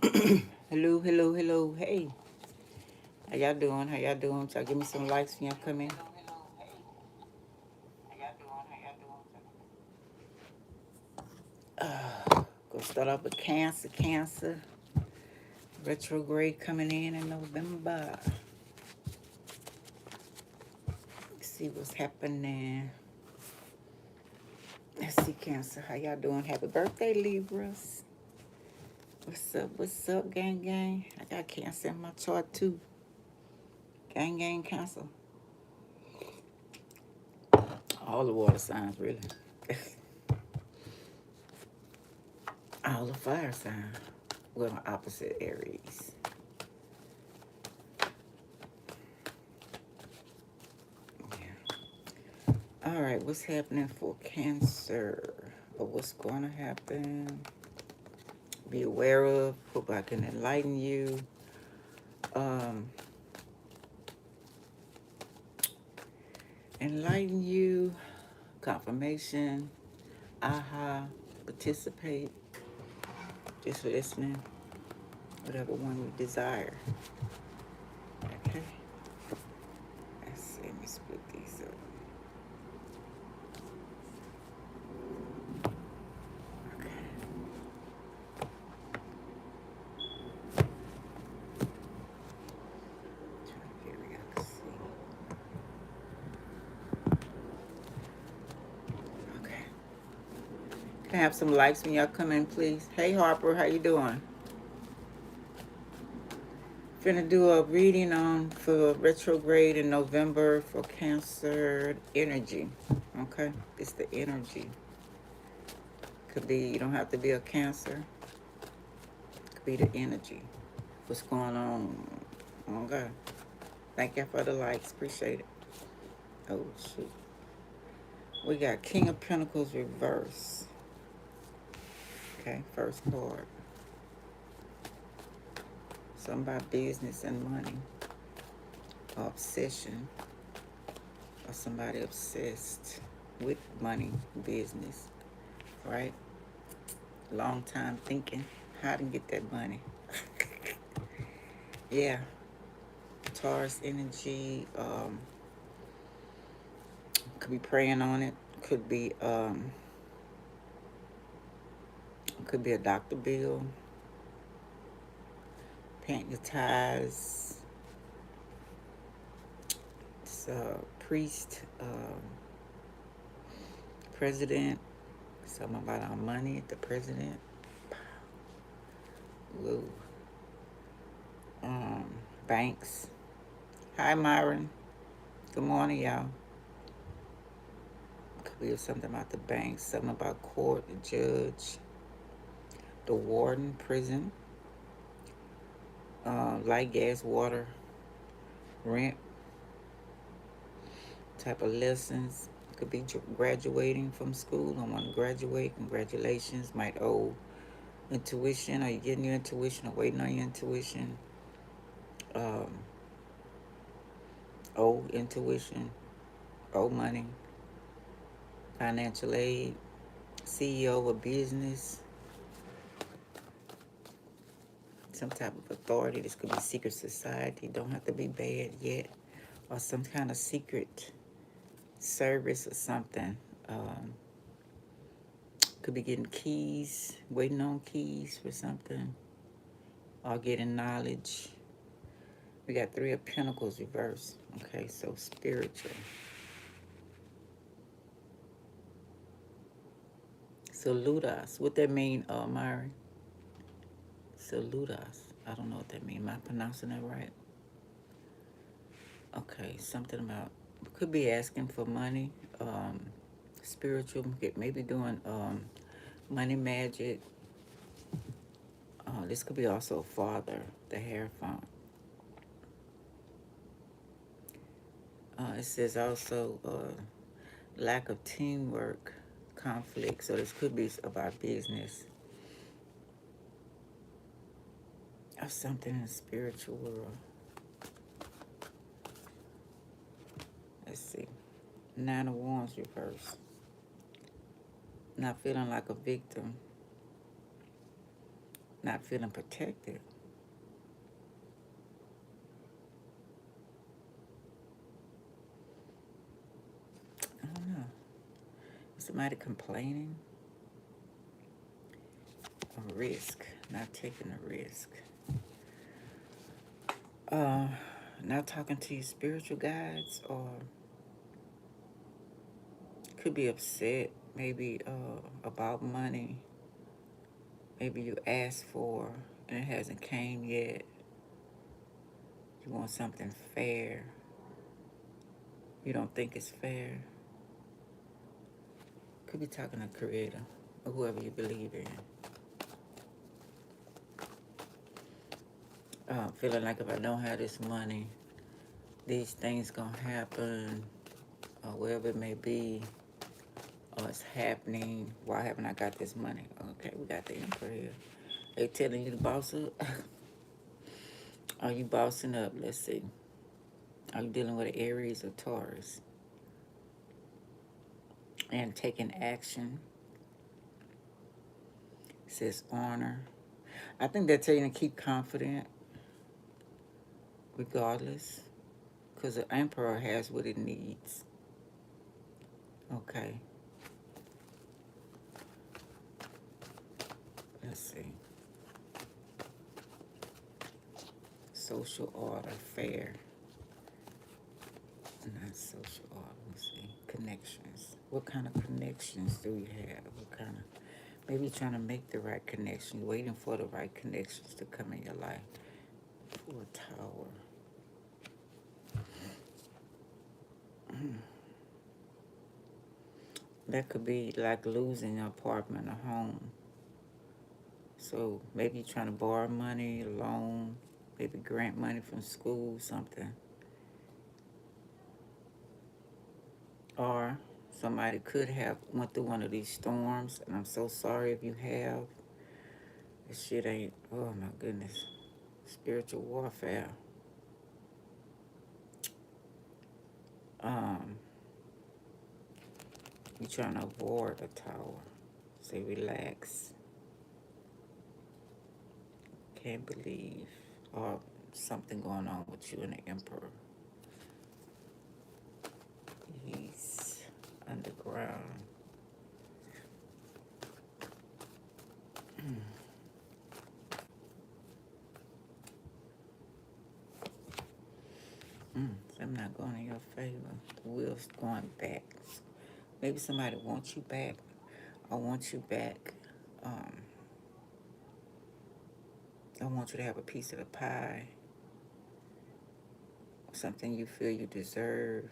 Hello, hello, hello. Hey, how y'all doing? How y'all doing? So give me some likes when y'all come in. Gonna start off with Cancer. Cancer. Retrograde coming in November. Let's see what's happening. Let's see, Cancer. How y'all doing? Happy birthday, Libras. What's up? What's up, gang, gang? I got Cancer in my chart, too. Gang, gang, Cancer. All the water signs, really. All the fire signs. Well, opposite Aries. All right, what's happening for Cancer? Or what's going to happen? Be aware of. Hope I can enlighten you. Enlighten you. Confirmation. Aha. Participate. Just listening. Whatever one you desire. Okay. Let's see. Let me split these up. Can I have some likes when y'all come in, please? Hey, Harper, how you doing? Finna do a reading on for retrograde in November for Cancer energy. Okay, it's the energy. Could be, you don't have to be a Cancer. Could be the energy. What's going on? Okay. Thank you for the likes. Appreciate it. Oh, shoot. We got King of Pentacles reverse. Okay, first card. Something about business and money. Or obsession. Or somebody obsessed with money, business. Right? Long time thinking how to get that money. Yeah. Taurus energy. Could be praying on it. Could be a doctor bill. Paying your ties. It's a priest. President. Something about our money. The president. Woo. Banks. Hi, Myron. Good morning, y'all. Could be something about the banks. Something about court, the judge, the warden, prison. Light, gas, water, rent, type of lessons. Could be graduating from school. I want to graduate. Congratulations. Might owe intuition. Are you getting your intuition or waiting on your intuition? Owe intuition. Owe money. Financial aid. CEO of a business. Some type of authority. This could be secret society. Don't have to be bad yet. Or some kind of secret service or something. Could be getting keys, waiting on keys for something, or getting knowledge. We got Three of Pentacles reversed. Okay, so spiritual. Salute us. What that mean, Myri? Salute us. I don't know what that means. Am I pronouncing that right? Okay, something about, could be asking for money. Spiritual, maybe doing money magic. This could be also father, the Hierophant. It says also lack of teamwork, conflict. So this could be about business or something in the spiritual world. Let's see. Nine of Wands reversed. Not feeling like a victim. not feeling protected. I don't know. Somebody complaining. A risk, not taking a risk. Uh, Not talking to your spiritual guides, or could be upset, maybe about money. Maybe you asked for and it hasn't came yet. You want something fair. You don't think it's fair. Could be talking to Creator or whoever you believe in. Feeling like if I don't have this money, these things gonna happen, or wherever it may be, or it's happening. Why haven't I got this money? Okay, we got the Emperor here. They telling you to boss up. Are you bossing up? Let's see. Are you dealing with an Aries or Taurus? And taking action. It says honor. I think they're telling you to keep confident regardless, because the Emperor has what it needs. Okay. Let's see. Social order, fair. Not social order. Let's see. Connections. What kind of connections do you have? What kind of... Maybe you're trying to make the right connection, waiting for the right connections to come in your life. For a Tower. That could be like losing an apartment, a home. So maybe you're trying to borrow money, a loan, maybe grant money from school, something. Or somebody could have went through one of these storms, and I'm so sorry if you have. This shit ain't, oh my goodness. Spiritual warfare. You're trying to avoid a Tower. Say relax. Can't believe. Or something going on with you and the Emperor. He's underground. Something not going in your favor. The wheel's going back. Maybe somebody wants you back. I want you back. I want you to have a piece of the pie. Something you feel you deserve.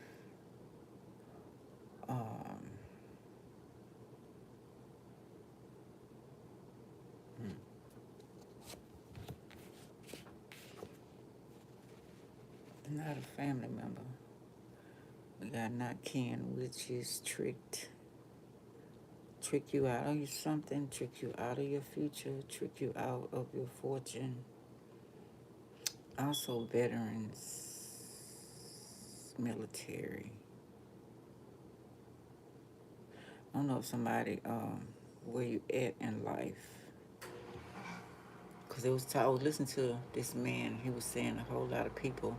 Not a family member. We got not kin, which is tricked. Trick you out of something, trick you out of your future, trick you out of your fortune. Also veterans, military. I don't know if somebody, where you at in life. Because I was listening to this man, he was saying a whole lot of people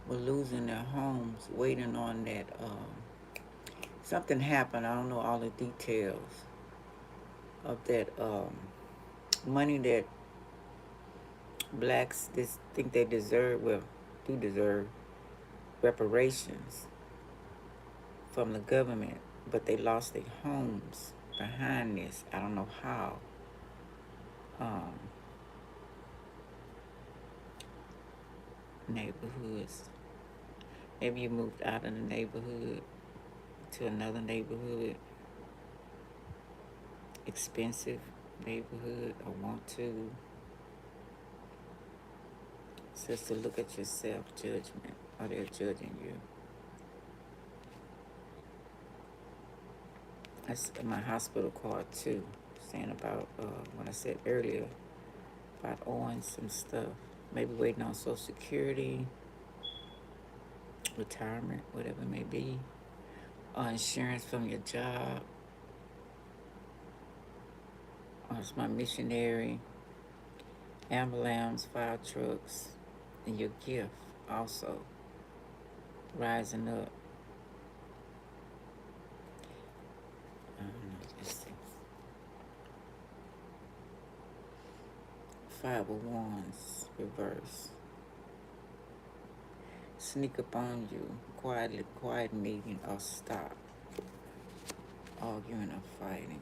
were losing their homes, waiting on that, something happened, I don't know all the details of that money that blacks think they deserve, well, do deserve reparations from the government, but they lost their homes behind this. I don't know how. Neighborhoods. Maybe you moved out of the neighborhood to another neighborhood, expensive neighborhood, or want to. It's just to look at your self-judgment, or they're judging you. That's my hospital card too, saying about what I said earlier about owing some stuff. Maybe waiting on Social Security, retirement, whatever it may be, or insurance from your job. Or it's my missionary. Ambulance, fire trucks, and your gift also rising up. I don't know, let's see. Five of Wands, reverse. Sneak up on you, quiet meeting or stop. Arguing or fighting.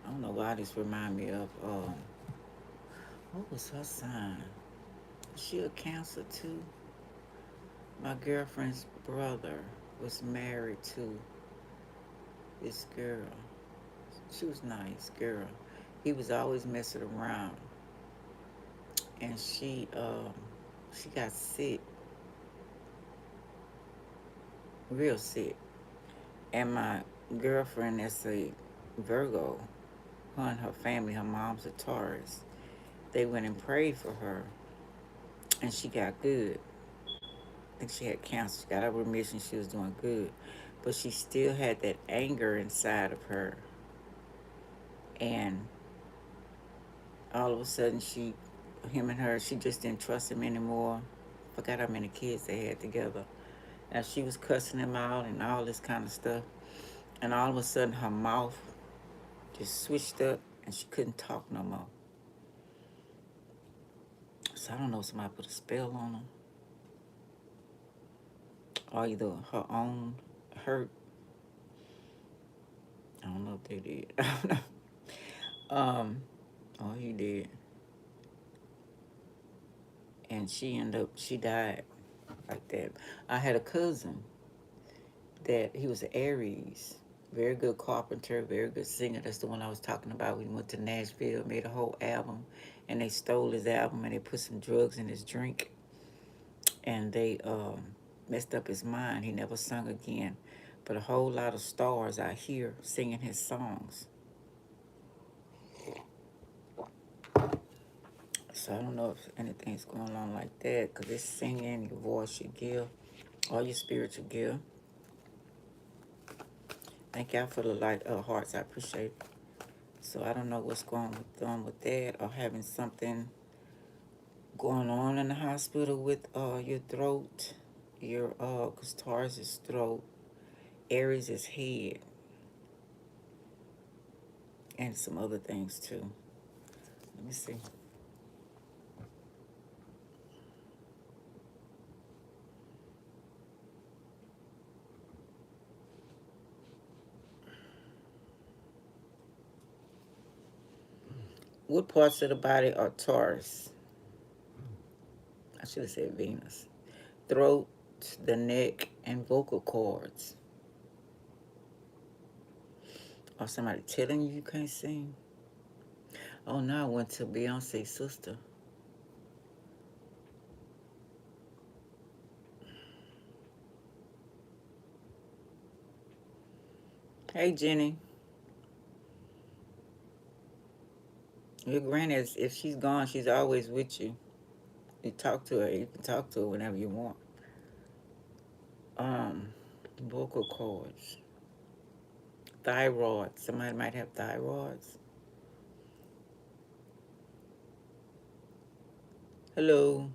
I don't know why this remind me of, what was her sign? She a Cancer too. My girlfriend's brother was married to this girl. She was nice girl. He was always messing around, and she got sick, real sick. And my girlfriend, that's a Virgo, her and her family, her mom's a Taurus. They went and prayed for her, and she got good. I think she had cancer. She got a remission. She was doing good, but she still had that anger inside of her. And all of a sudden, him and her, she just didn't trust him anymore. Forgot how many kids they had together. And she was cussing him out and all this kind of stuff. And all of a sudden, her mouth just switched up and she couldn't talk no more. So I don't know if somebody put a spell on her, or either her own hurt. I don't know if they did. I don't know. Or he did. And she died like that. I had a cousin that he was an Aries, very good carpenter, very good singer. That's the one I was talking about. We went to Nashville, made a whole album, and they stole his album and they put some drugs in his drink, and they messed up his mind. He never sung again, but a whole lot of stars out here singing his songs. So I don't know if anything's going on like that, because it's singing, your voice, your gift, all your spiritual gift. Thank y'all for the light hearts. I appreciate it. So I don't know what's going on with that, or having something going on in the hospital with your throat. Your because Taurus is throat, Aries is head, and some other things too. Let me see. What parts of the body are Taurus? I should have said Venus. Throat, the neck, and vocal cords. Or somebody telling you can't sing? Oh, no, I went to Beyonce's sister. Hey, Jenny. Your granny, if she's gone, she's always with you. You talk to her. You can talk to her whenever you want. Um, Vocal cords. Thyroid. Somebody might have thyroids. Hello.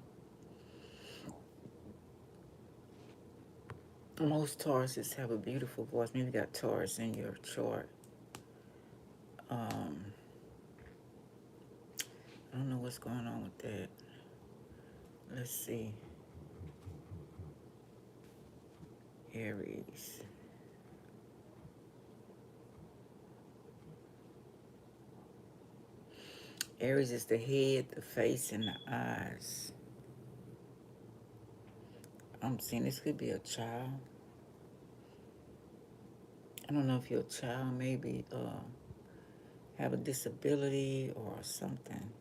Most Tauruses have a beautiful voice. Maybe you got Taurus in your chart. Um, I don't know what's going on with that. Let's see. Aries. Aries is the head, the face, and the eyes. I'm seeing this could be a child. I don't know if your child maybe have a disability or something.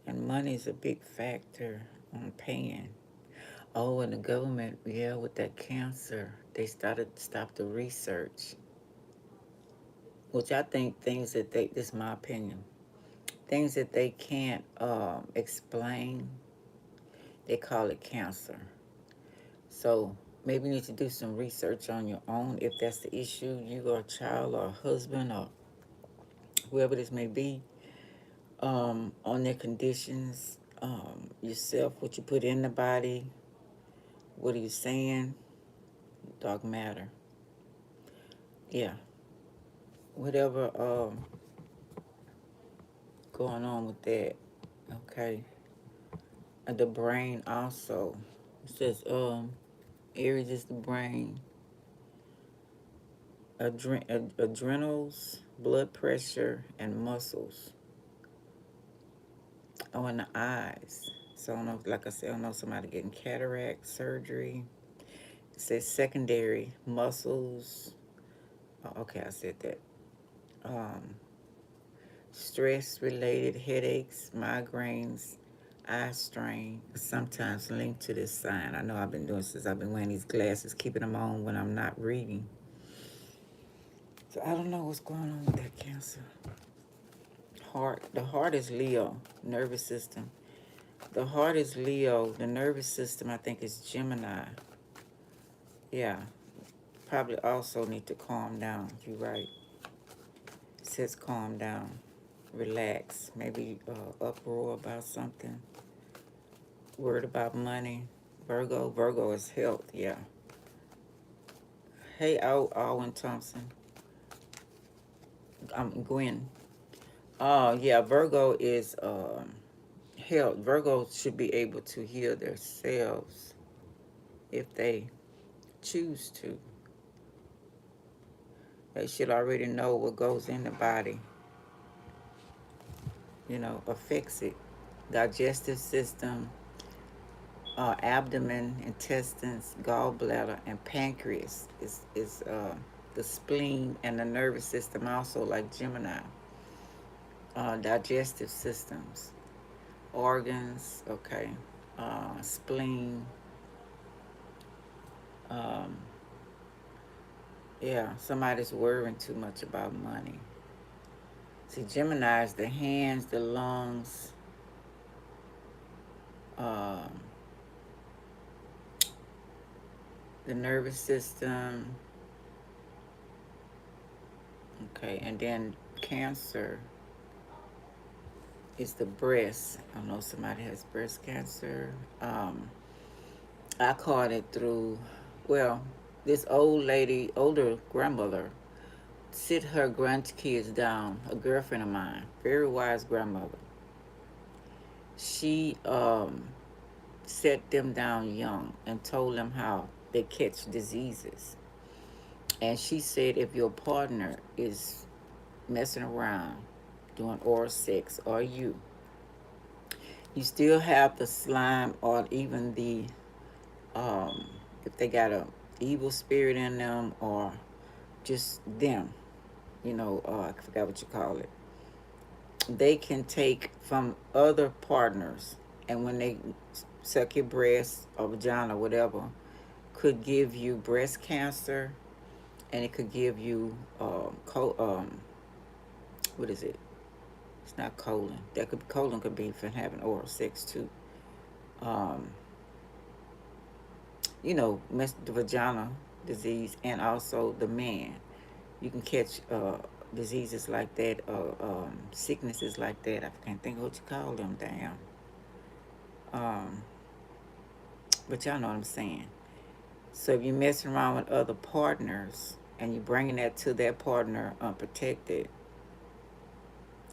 And money is a big factor on paying. Oh, and the government, yeah, with that cancer, they started to stop the research. Which I think things that this is my opinion, things that they can't explain, they call it cancer. So maybe you need to do some research on your own if that's the issue. You got a child or a husband or whoever this may be, on their conditions, yourself, what you put in the body, what are you saying, dark matter. Yeah, whatever going on with that. Okay. The brain also. It says Aries is the brain. Adrenals, blood pressure, and muscles. Oh, and the eyes. So I don't know, like I said, I don't know somebody getting cataract surgery. It says secondary muscles. Oh, okay, I said that. Um, Stress-related headaches, migraines, eye strain, sometimes linked to this sign. I know I've been doing since I've been wearing these glasses, keeping them on when I'm not reading. So I don't know what's going on with that Cancer. Heart. The heart is Leo. Nervous system. The heart is Leo. The nervous system, I think, is Gemini. Yeah. Probably also need to calm down. You're right. It says calm down. Relax. Maybe uproar about something. Worried about money. Virgo. Virgo is health. Yeah. Hey, Alwyn Thompson. I'm Gwen. Yeah. Virgo is health. Virgo should be able to heal themselves if they choose to. They should already know what goes in the body, affects it. Digestive system, abdomen, intestines, gallbladder, and pancreas is the spleen, and the nervous system also, like Gemini. Digestive systems, organs, okay, spleen, um, yeah, somebody's worrying too much about money. See, Gemini is the hands, the lungs, um, the nervous system, okay, and then Cancer is the breast. I don't know if somebody has breast cancer. I caught it through, well, this old lady, older grandmother, sit her grandkids down, a girlfriend of mine, very wise grandmother. She set them down young and told them how they catch diseases. And she said if your partner is messing around, doing oral sex, or you still have the slime, or even the, if they got a evil spirit in them, or just them, I forgot what you call it. They can take from other partners, and when they suck your breast or vagina or whatever, could give you breast cancer, and it could give you what is it? It's not colon. Colon could be from having oral sex too. Um, the vagina disease, and also the man. You can catch diseases like that, sicknesses like that. I can't think of what you call them. Damn. But y'all know what I'm saying. So if you're messing around with other partners and you're bringing that to that partner unprotected,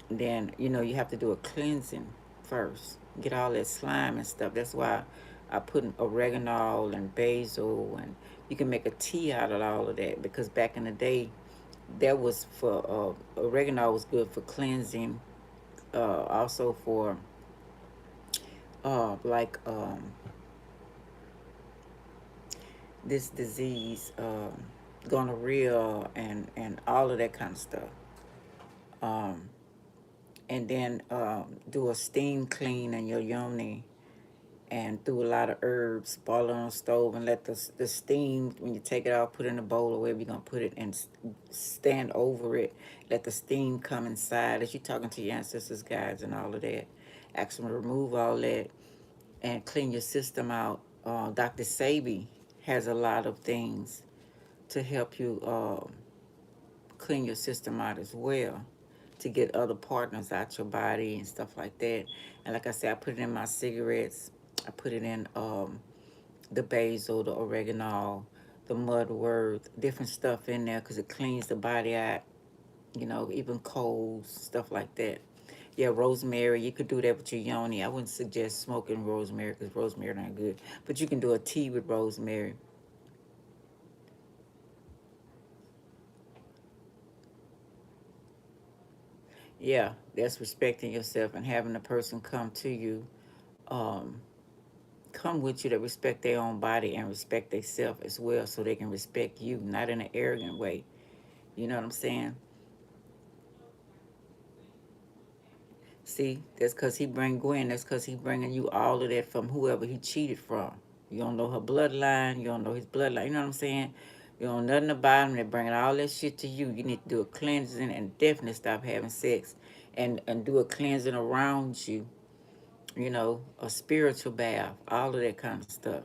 then you have to do a cleansing first. Get all that slime and stuff. That's why I put oregano and basil, and you can make a tea out of all of that, because back in the day, that was for oregano was good for cleansing, also for like this disease, gonorrhea, and all of that kind of stuff. And then do a steam clean in your yoni, and do a lot of herbs, boil it on the stove, and let the steam, when you take it out, put it in a bowl or wherever you're going to put it, and stand over it. Let the steam come inside as you're talking to your ancestors, guides, and all of that. Ask them to remove all that and clean your system out. Dr. Sabi has a lot of things to help you clean your system out as well. to get other partners out your body and stuff like that. And like I said, I put it in my cigarettes. I put it in the basil, the oregano, the mudwort, different stuff in there because it cleans the body out. You know, even colds, stuff like that. Yeah, rosemary. You could do that with your yoni. I wouldn't suggest smoking rosemary because rosemary not good. But you can do a tea with rosemary. Yeah, that's respecting yourself and having a person come to you, um, come with you to respect their own body and respect themselves as well so they can respect you, not in an arrogant way. You know what I'm saying? See, that's because he bring Gwen. That's because he bringing you all of that from whoever he cheated from. You don't know her bloodline. You don't know his bloodline. You know what I'm saying? You don't know nothing about him. They're bringing all that shit to you. You need to do a cleansing and definitely stop having sex and do a cleansing around you. You know, a spiritual bath, all of that kind of stuff.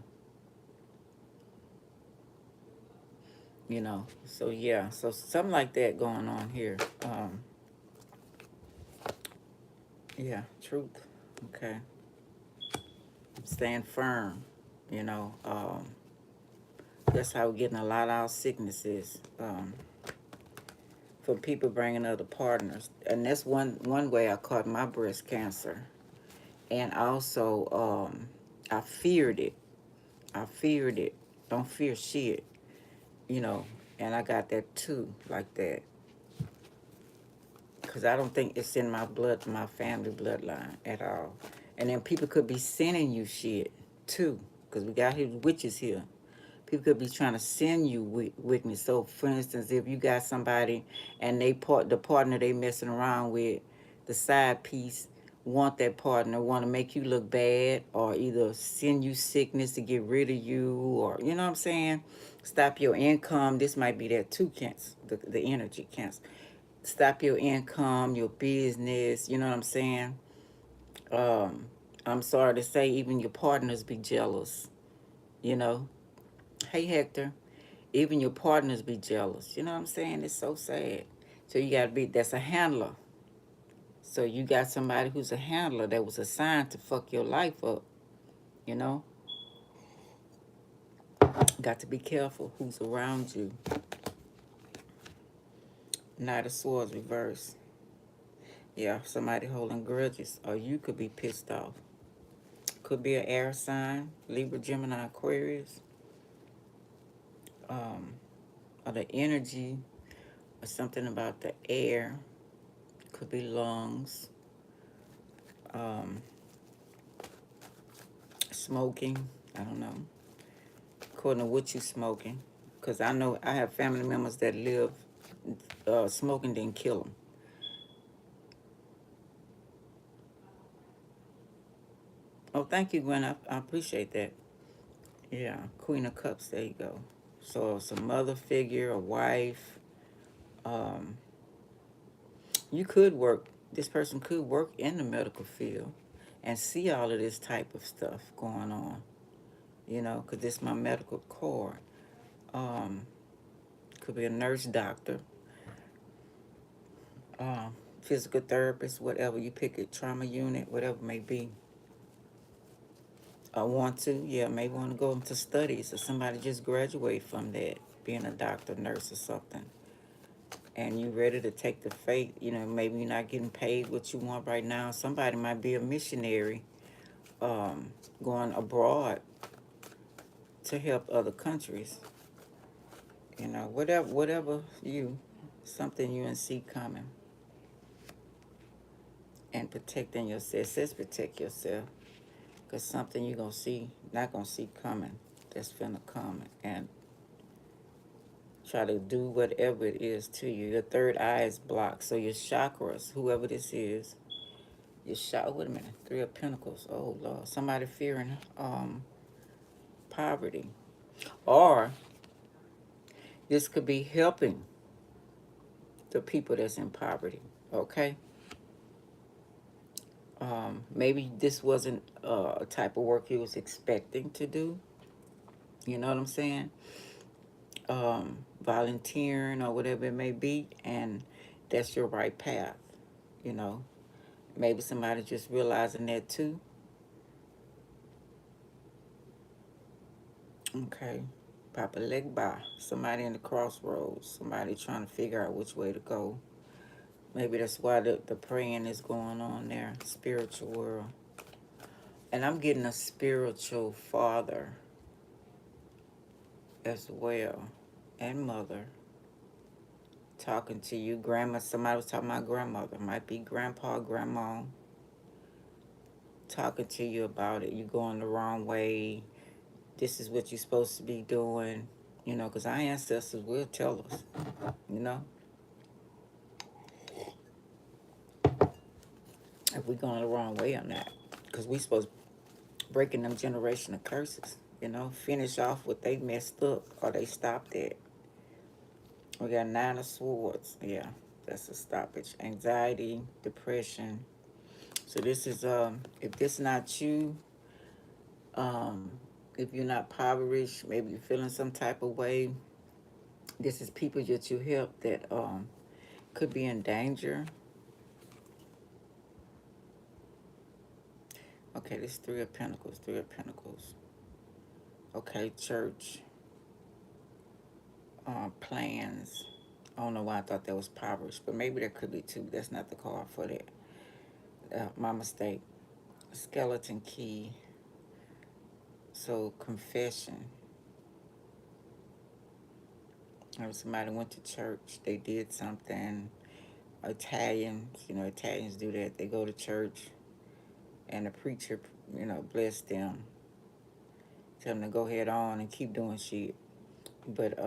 You know, so yeah, so something like that going on here. Yeah, truth. Okay, stand firm. You know, that's how we're getting a lot of our sicknesses from people bringing other partners, and that's one way I caught my breast cancer. And also, I feared it. I feared it. Don't fear shit. You know, and I got that too, like that. Because I don't think it's in my blood, my family bloodline at all. And then people could be sending you shit too, because we got here witches here. People could be trying to send you wickedness. So, for instance, if you got somebody and the partner they messing around with, the side piece, want that partner, want to make you look bad, or either send you sickness to get rid of you, or you know what I'm saying, stop your income. This might be that too, cancer, the energy cancer. Stop your income, your business. You know what I'm saying? Um, I'm sorry to say, even your partners be jealous. You know, hey Hector, even your partners be jealous. You know what I'm saying? It's so sad. So you gotta be. That's a handler. So you got somebody who's a handler that was assigned to fuck your life up. You know, got to be careful who's around you. Knight of Swords reverse. Yeah, somebody holding grudges, or you could be pissed off. Could be an air sign, Libra, Gemini, Aquarius. Um, or the energy, or something about the air. Could be lungs. Um, Smoking. I don't know. According to what you smoking. Because I know I have family members that live, smoking didn't kill them. Oh, thank you, Gwen. I appreciate that. Yeah, Queen of Cups. There you go. So it's a mother figure, a wife. Um, you could work. This person could work in the medical field and see all of this type of stuff going on. You know, because this is my medical core. Um, could be a nurse, doctor, physical therapist, whatever you pick it, trauma unit, whatever it may be. I want to, yeah, maybe want to go into studies or somebody just graduate from that, being a doctor, nurse, or something. And you ready to take the faith, you know, maybe you're not getting paid what you want right now. Somebody might be a missionary, going abroad to help other countries. You know, whatever you, something you and see coming. And protecting yourself. It says protect yourself. Because something you're going to see, not going to see coming. That's finna come. And try to do whatever it is to you. Your third eye is blocked. So your chakras, whoever this is, your wait a minute. Three of Pentacles. Oh, Lord. Somebody fearing poverty. Or this could be helping the people that's in poverty. Okay? Maybe this wasn't a type of work you was expecting to do. You know what I'm saying? Volunteering or whatever it may be, and that's your right path. you know. Maybe somebody just realizing that too. Okay. Papa Legba. Somebody in the crossroads. Somebody trying to figure out which way to go. Maybe that's why the praying is going on there. Spiritual world. And I'm getting a spiritual father as well. And mother. Talking to you. Grandma. Somebody was talking about grandmother. Might be grandpa, grandma. Talking to you about it. You going the wrong way. This is what you're supposed to be doing. You know, because our ancestors will tell us. You know. If we're going the wrong way on that. Because we supposed to breaking them generational curses. You know. Finish off what they messed up or they stopped at. We got 9 of Swords. Yeah. That's a stoppage. Anxiety, depression. So this is if this not you, um, if you're not impoverished, maybe you're feeling some type of way. This is people that you help that could be in danger. Okay, this 3 of Pentacles, 3 of Pentacles. Okay, church. Plans. I don't know why I thought that was impoverished, but maybe there could be two. That's not the card for that. My mistake. Skeleton key. So, confession. Somebody went to church. They did something. Italians, you know, Italians do that. They go to church and the preacher, you know, bless them. Tell them to go head on and keep doing shit. But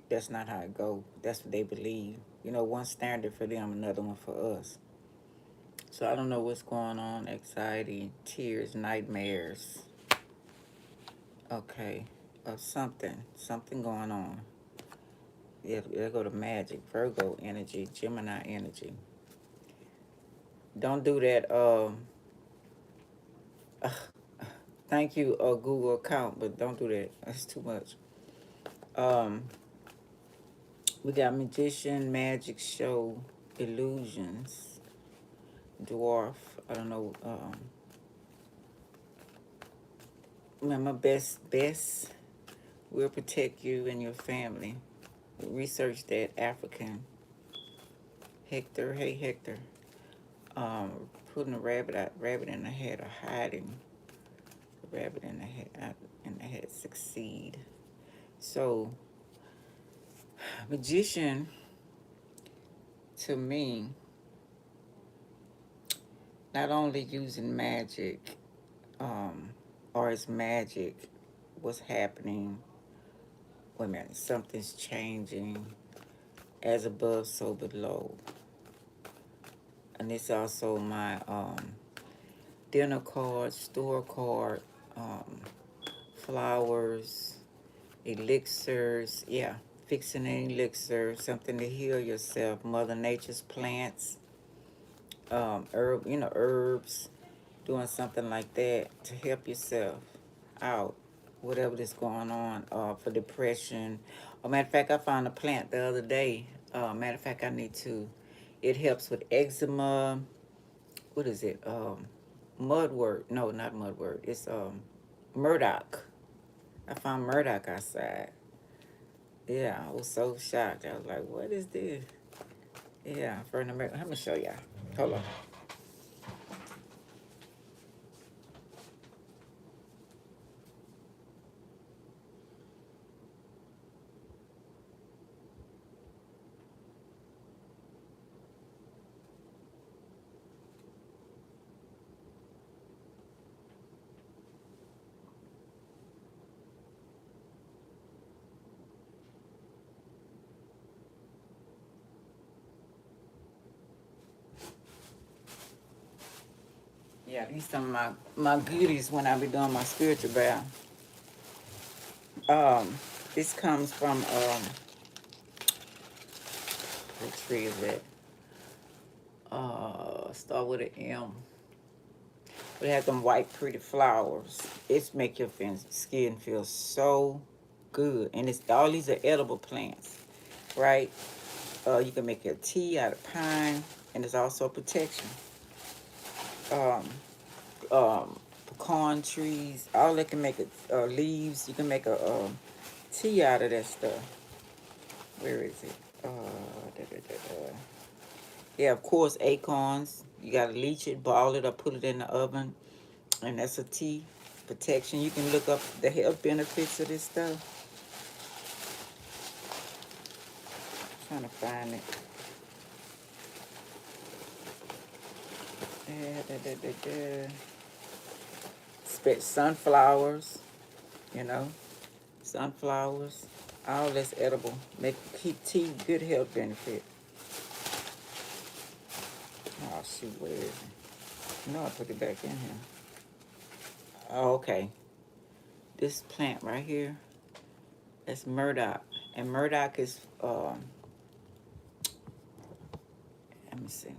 that's not how it go. That's what they believe. You know, one standard for them, another one for us. So I don't know what's going on. Anxiety, tears, nightmares. Okay. Something going on. Yeah, they go to magic, Virgo energy, Gemini energy. Don't do that. Thank you, Google account, but don't do that. That's too much. We got magician, magic show, illusions, dwarf. I don't know. My best will protect you and your family. Research that. African. Hector, hey Hector. Putting a rabbit in the head, or hiding the rabbit in the head, succeed. So, magician, to me, not only using magic, or it's magic, what's happening, wait a minute, something's changing, as above, so below. And it's also my dinner card, store card, flowers, elixirs, yeah, fixing an elixir, something to heal yourself, Mother Nature's plants, herbs, doing something like that to help yourself out, whatever that's going on, for depression. Matter of fact, I found a plant the other day. Matter of fact, it helps with eczema. What is it? Mudwort. No, not mudwort. It's Murdoch. I found Murdoch outside. Yeah, I was so shocked. I was like, what is this? Yeah, for an American. Let me show y'all. Hold on. Yeah, these some of my goodies when I be doing my spiritual bath. This comes from what tree is it? Start with an M. But it has them white pretty flowers. It's make your skin feel so good. And it's all these are edible plants, right? You can make your tea out of pine. and it's also protection. Um, Pecan trees, all that can make it, leaves. You can make a tea out of that stuff. Where is it? Da, da, da, da. Yeah, of course, acorns. You gotta leach it, boil it, or put it in the oven, and that's a tea protection. You can look up the health benefits of this stuff. I'm trying to find it. Da, da, da, da. Sunflowers, you know, sunflowers, all that's edible. Make keep tea good health benefit. Oh shoot, where is it? No, I put it back in here. Oh, okay. This plant right here, that's Murdoch. And Murdoch is, let me see.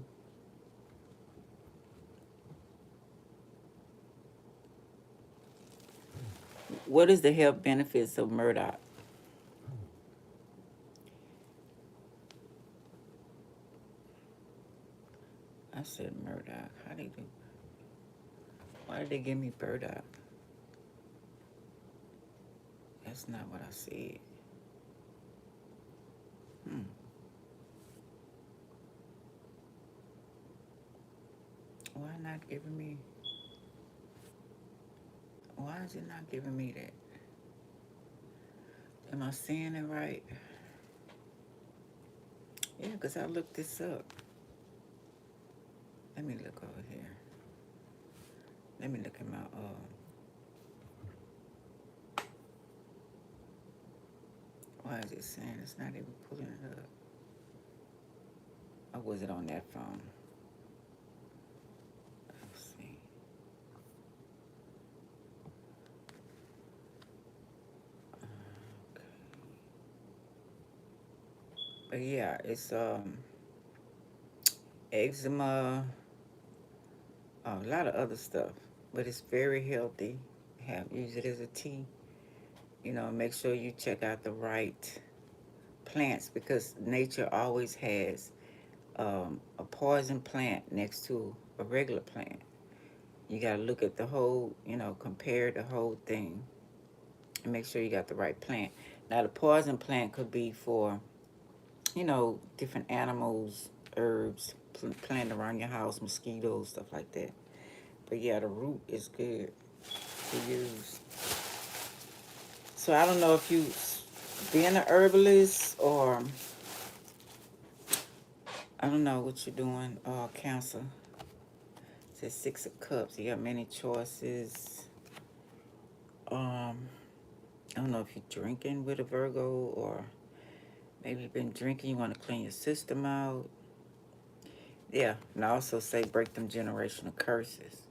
What is the health benefits of Murdoch? I said Murdoch. How they do? Why did they give me burdock? That's not what I said. Why not giving me? Why is it not giving me that? Am I saying it right? Yeah, because I looked this up. Let me look over here. Let me look at my, why is it saying it's not even pulling it up? Or was it on that phone? Let's see. Okay. But yeah, it's eczema, a lot of other stuff. But it's very healthy. Use it as a tea. You know, make sure you check out the right plants, because nature always has a poison plant next to a regular plant. You got to look at the whole, you know, compare the whole thing and make sure you got the right plant. Now, the poison plant could be for, you know, different animals, herbs, planted around your house, mosquitoes, stuff like that. But yeah, the root is good to use. So I don't know if you being an herbalist, or I don't know what you're doing, Cancer. It says 6 of Cups. You got many choices. I don't know if you're drinking with a Virgo, or maybe you've been drinking, you want to clean your system out. Yeah, and I also say break them generational curses.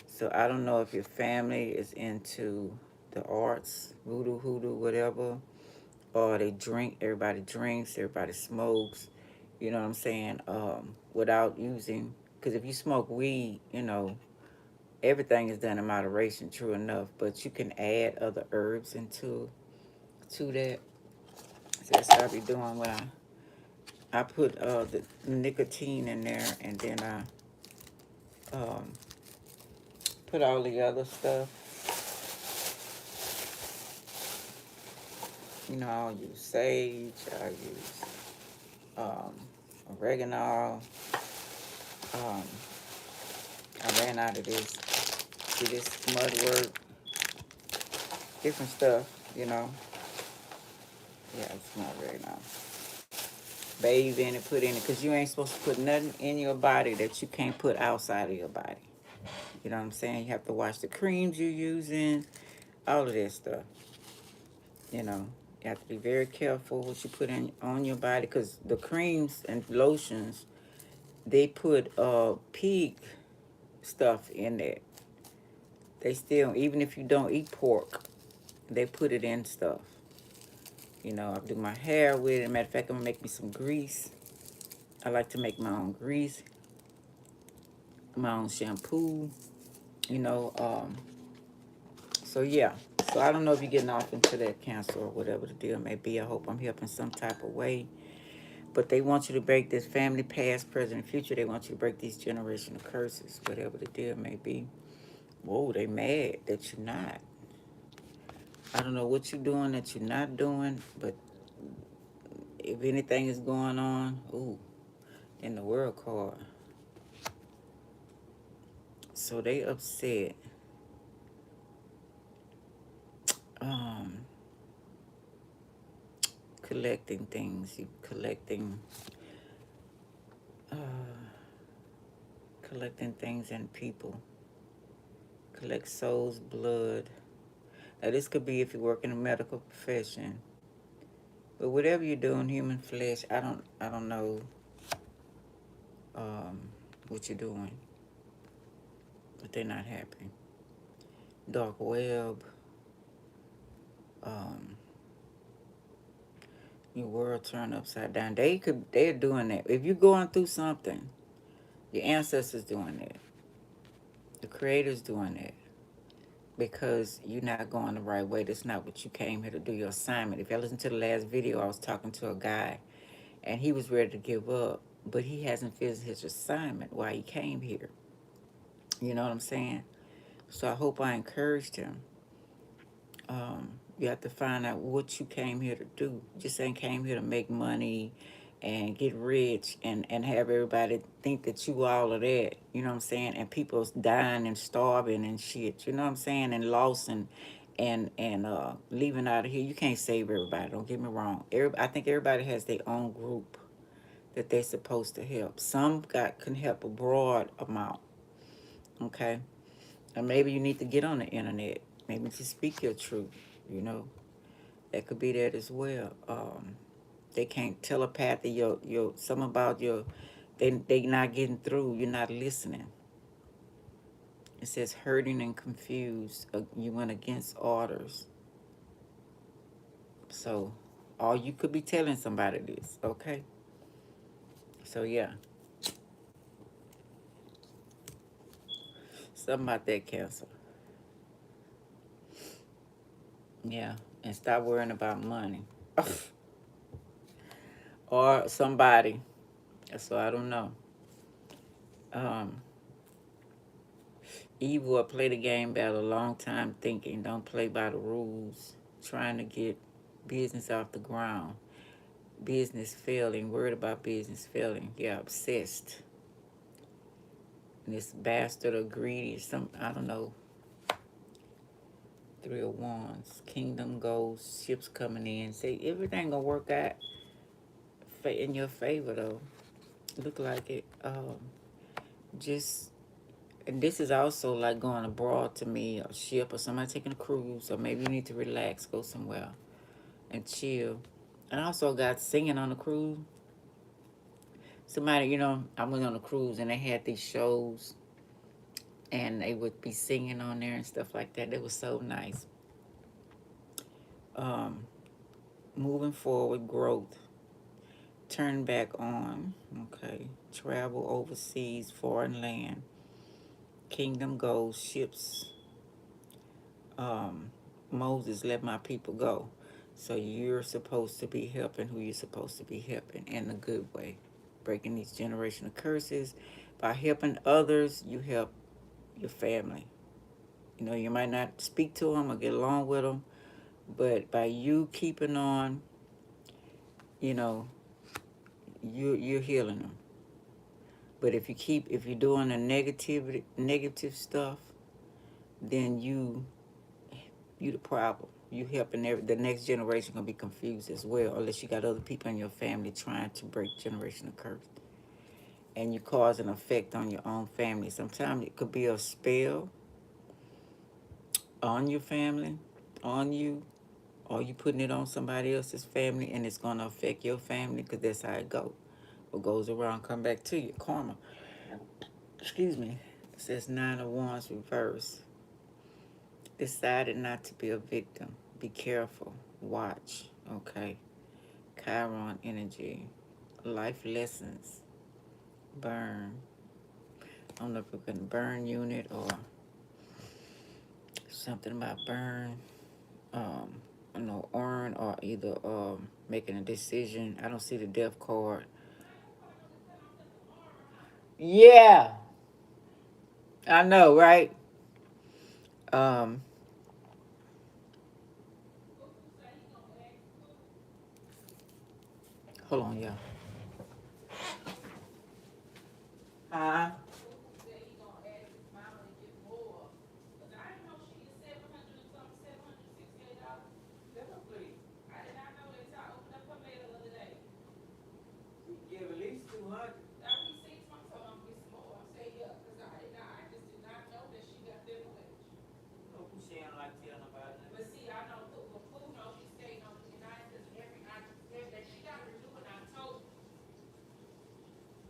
So I don't know if your family is into the arts, voodoo, hoodoo, whatever, or they drink, everybody drinks, everybody smokes, you know what I'm saying, without using, because if you smoke weed, you know, everything is done in moderation, true enough, but you can add other herbs to that. So that's what I be doing when I put the nicotine in there, and then I put all the other stuff. You know, I'll use sage, I'll use oregano. Um, I ran out of this. See this mudwork, different stuff, you know. Yeah, it's not oregano. Bathe in it, put in it, because you ain't supposed to put nothing in your body that you can't put outside of your body. You know what I'm saying? You have to watch the creams you're using, all of that stuff. You know, you have to be very careful what you put in on your body, because the creams and lotions, they put pig stuff in there. They still, even if you don't eat pork, they put it in stuff. You know, I do my hair with it. Matter of fact, I'm gonna make me some grease. I like to make my own grease, my own shampoo. You know, so yeah. So I don't know if you're getting off into that, Cancer, or whatever the deal may be. I hope I'm helping some type of way. But they want you to break this family, past, present, and future. They want you to break these generational curses, whatever the deal may be. Whoa, they mad that you're not. I don't know what you're doing that you're not doing, but if anything is going on, ooh, in the world card. So they upset. Um, Collecting things, you uh, collecting things and people. Collect souls, blood. Now this could be if you work in a medical profession. But whatever you're doing, human flesh, I don't know um, what you're doing. But they're not happy. Dark web. Um, your world turned upside down. They're doing that. If you're going through something, your ancestors doing that. The creator's doing that. Because you're not going the right way. That's not what you came here to do, your assignment. If you listen to the last video, I was talking to a guy, and he was ready to give up, but he hasn't finished his assignment while he came here. You know what I'm saying? So I hope I encouraged him. You have to find out what you came here to do. You just ain't came here to make money and get rich and have everybody think that you all of that. You know what I'm saying? And people's dying and starving and shit. You know what I'm saying? And lost and leaving out of here. You can't save everybody. Don't get me wrong. I think everybody has their own group that they're supposed to help. Some can help a broad amount. Okay? And maybe you need to get on the internet. Maybe to speak your truth, you know. That could be that as well. They can't telepathy your some about your they not getting through. You're not listening. It says hurting and confused. You went against orders. So, all you could be telling somebody this, okay? So yeah, something about that cancer. Yeah, and stop worrying about money or somebody. So I don't know. Um, Evil will play the game battle a long time thinking, don't play by the rules, trying to get business off the ground. Business failing, worried about business failing. Yeah, obsessed. And this bastard or greedy, I don't know. Three of Wands, Kingdom goes, ships coming in. Say everything gonna work out in your favor though. Look like it. Just and this is also like going abroad to me, a ship or somebody taking a cruise, or maybe you need to relax, go somewhere and chill. And I also got singing on the cruise. Somebody, I went on a cruise and they had these shows and they would be singing on there and stuff like that. It was so nice. Um, Moving forward, growth. Turn back on. Okay. Travel overseas, foreign land. Kingdom goes, ships. Moses, let my people go. So you're supposed to be helping who you're supposed to be helping in a good way. Breaking these generational curses. By helping others, you help your family. You might not speak to them or get along with them, but by you keeping on, you know, you're healing them. But if you're doing a negative stuff, then you the problem. You helping the next generation gonna be confused as well, unless you got other people in your family trying to break generational curse, and you cause an effect on your own family. Sometimes it could be a spell on your family, on you, or you putting it on somebody else's family, and it's gonna affect your family because that's how it goes. What goes around come back to you. Karma. Excuse me. It says 9 of Wands reverse. Decided not to be a victim. Be careful. Watch. Okay. Chiron energy. Life lessons. Burn. I don't know if we're going to burn unit or something about burn. earn or either making a decision. I don't see the death card. Yeah, I know, right? Um, hold on, yeah. Huh? Give at least 200. She ain't like telling nobody. But see, I know Pooh knows she's staying on the night because that she got to renew in October.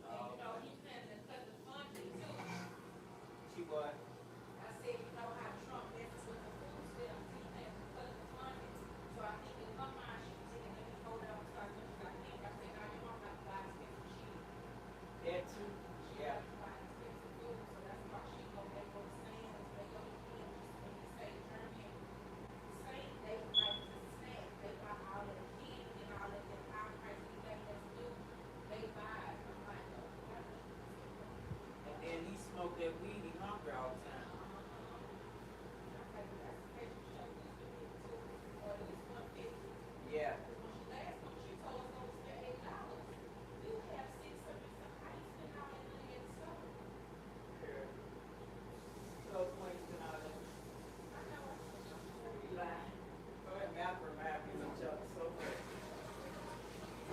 And you know, he planning to cut the funding too. She what? I said, you know how Trump messes with the food stamps. He planning to cut the funding. So I think in her mind, she was thinking, let me hold out so as much as I can. I said, now you don't have to buy expensive shit. That too? She yeah. She buy expensive food, so that's why she go, they go to Sam's, they go to Kim's, when you say German. Same, they like to snack. They buy all of the candy and all of the high price thing that's new. They buy it. I'm like, oh, what? And then he smoked that weed, he hungry all the time. Yeah.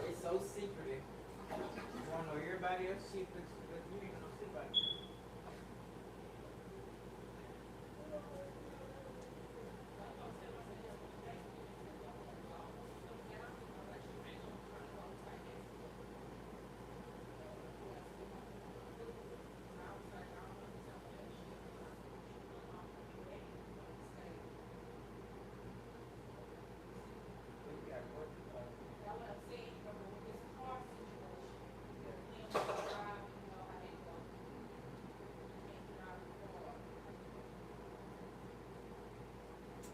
It's so secretive. You want to know everybody else's secrets, but you ain't gonna see about it.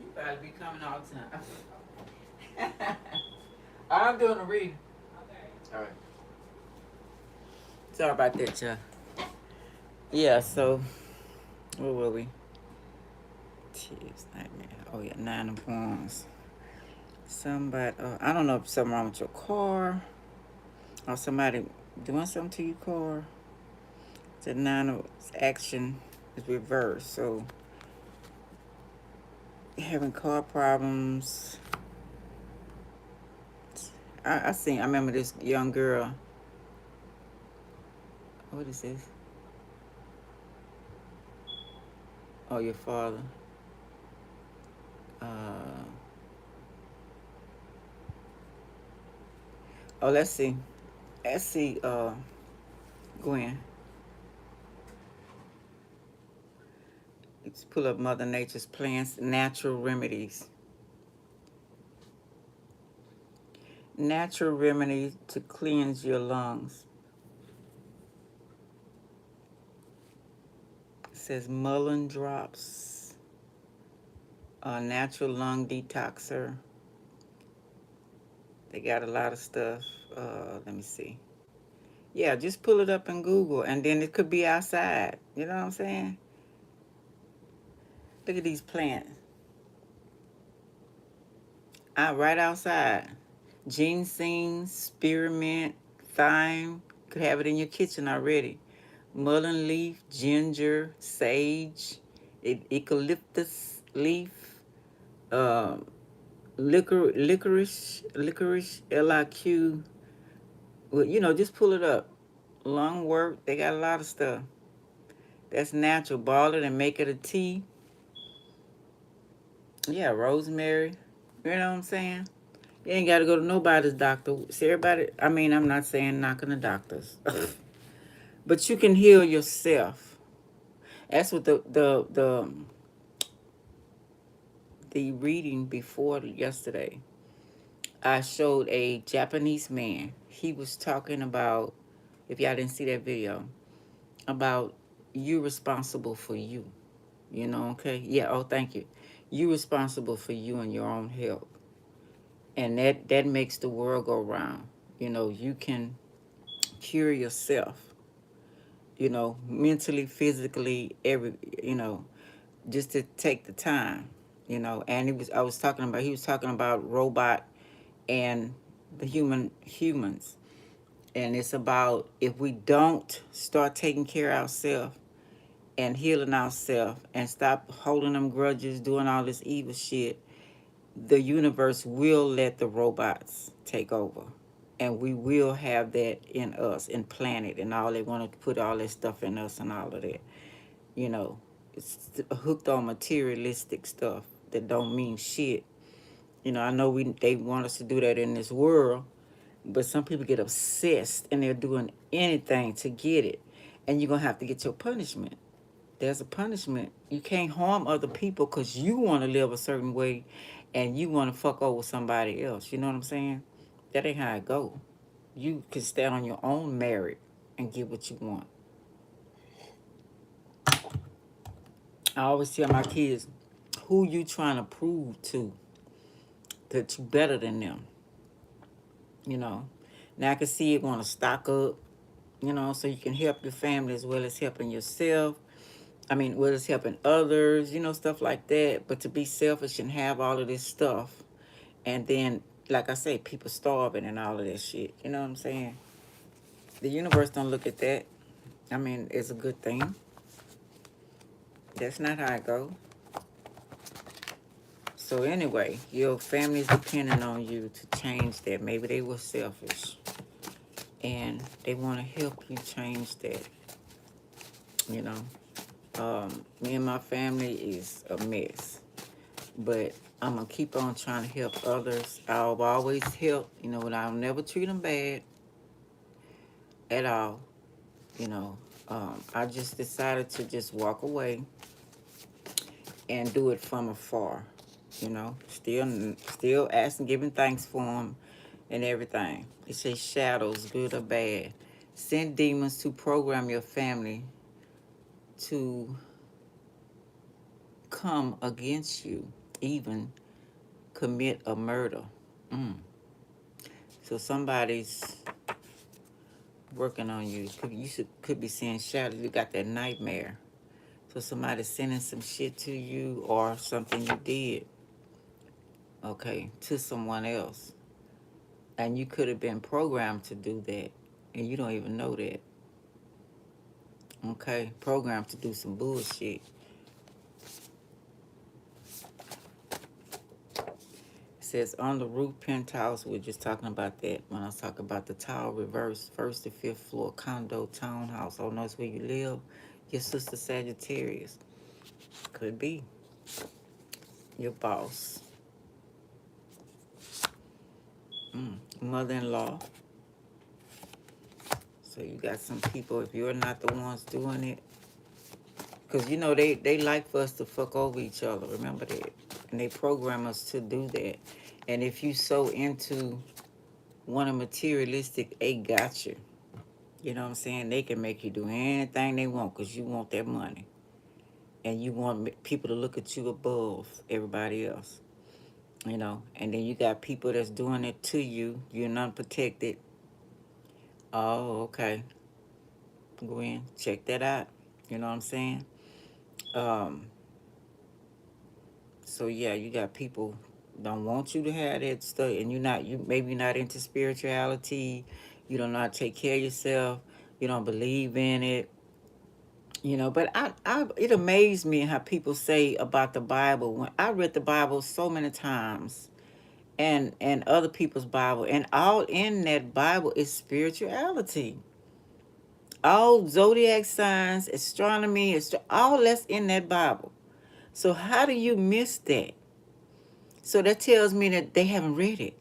You better be coming all the time. I'm doing a read. Okay. All right. Sorry about that, y'all. Yeah, so where were we? Tears, nightmare. Oh yeah, 9 of Wands. Somebody, I don't know if something wrong with your car or somebody doing something to your car. The 9 of action is reversed, so having car problems. I remember this young girl. What is this? Oh, your father. Uh, oh, let's see. Let's see, Gwen. Let's pull up Mother Nature's plants, natural remedies. Natural remedies to cleanse your lungs. It says mullein drops, a natural lung detoxer. They got a lot of stuff. Let me see. Yeah, just pull it up in Google, and then it could be outside. You know what I'm saying? Look at these plants. Right outside. Ginseng, spearmint, thyme. Could have it in your kitchen already. Mullein leaf, ginger, sage, eucalyptus leaf, uh, licorice, LIQ. Well, just pull it up. Lung work, they got a lot of stuff. That's natural. Boil it and make it a tea. Yeah, rosemary. You know what I'm saying? You ain't got to go to nobody's doctor. See, everybody, I'm not saying knocking the doctors. But you can heal yourself. That's what the reading before yesterday. I showed a Japanese man. He was talking about, if y'all didn't see that video, about you responsible for you. Okay? Yeah, oh, thank you. You responsible for you and your own health. And that makes the world go round. You can cure yourself, mentally, physically, just to take the time, and he was talking about robot and the humans. And it's about, if we don't start taking care of ourselves and healing ourselves and stop holding them grudges, doing all this evil shit, the universe will let the robots take over. And we will have that in us, in planet, and all. They want to put all that stuff in us and all of that. You know, it's hooked on materialistic stuff that don't mean shit. I know they want us to do that in this world, but some people get obsessed and they're doing anything to get it. And you're going to have to get your punishment. There's a punishment. You can't harm other people because you want to live a certain way and you want to fuck over somebody else. You know what I'm saying? That ain't how it go. You can stand on your own merit and get what you want. I always tell my kids, who you trying to prove to that you better than them? You know. Now I can see you want to stock up, so you can help your family as well as helping yourself. Well as helping others, stuff like that. But to be selfish and have all of this stuff, and then, like I say, people starving and all of that shit. You know what I'm saying? The universe don't look at that. It's a good thing. That's not how it go. So anyway, your family's depending on you to change that. Maybe they were selfish, and they want to help you change that. You know. Me and my family is a mess, but I'm gonna keep on trying to help others. I'll always help, and I'll never treat them bad at all. you know I just decided to just walk away and do it from afar. Still asking, giving thanks for them and everything. It says shadows, good or bad, send demons to program your family to come against you, even commit a murder. Mm. So somebody's working on you. Could be seeing shadows. You got that nightmare. So somebody's sending some shit to you or something you did, okay, to someone else. And you could have been programmed to do that, and you don't even know that. Okay? Programmed to do some bullshit. It says on the roof penthouse. We're just talking about that when I was talking about the tower reverse, first to fifth floor condo townhouse. Oh, no, it's where you live. Your sister Sagittarius. Could be. Your boss. Mother-in-law. So you got some people, if you're not the ones doing it, because they like for us to fuck over each other. Remember that. And they program us to do that. And if you so into one of materialistic, they got you. You know what I'm saying? They can make you do anything they want because you want their money. And you want people to look at you above everybody else. And then you got people that's doing it to you. You're not protected. Oh, okay. Go in, check that out. You know what I'm saying? Um, so yeah, you got people don't want you to have that stuff, and you maybe not into spirituality. You don't know how to take care of yourself. You don't believe in it. But it amazed me how people say about the Bible. When I read the Bible so many times, and other people's Bible, and all in that Bible is spirituality. All zodiac signs, astronomy, all that's in that Bible. So how do you miss that? So that tells me that they haven't read it.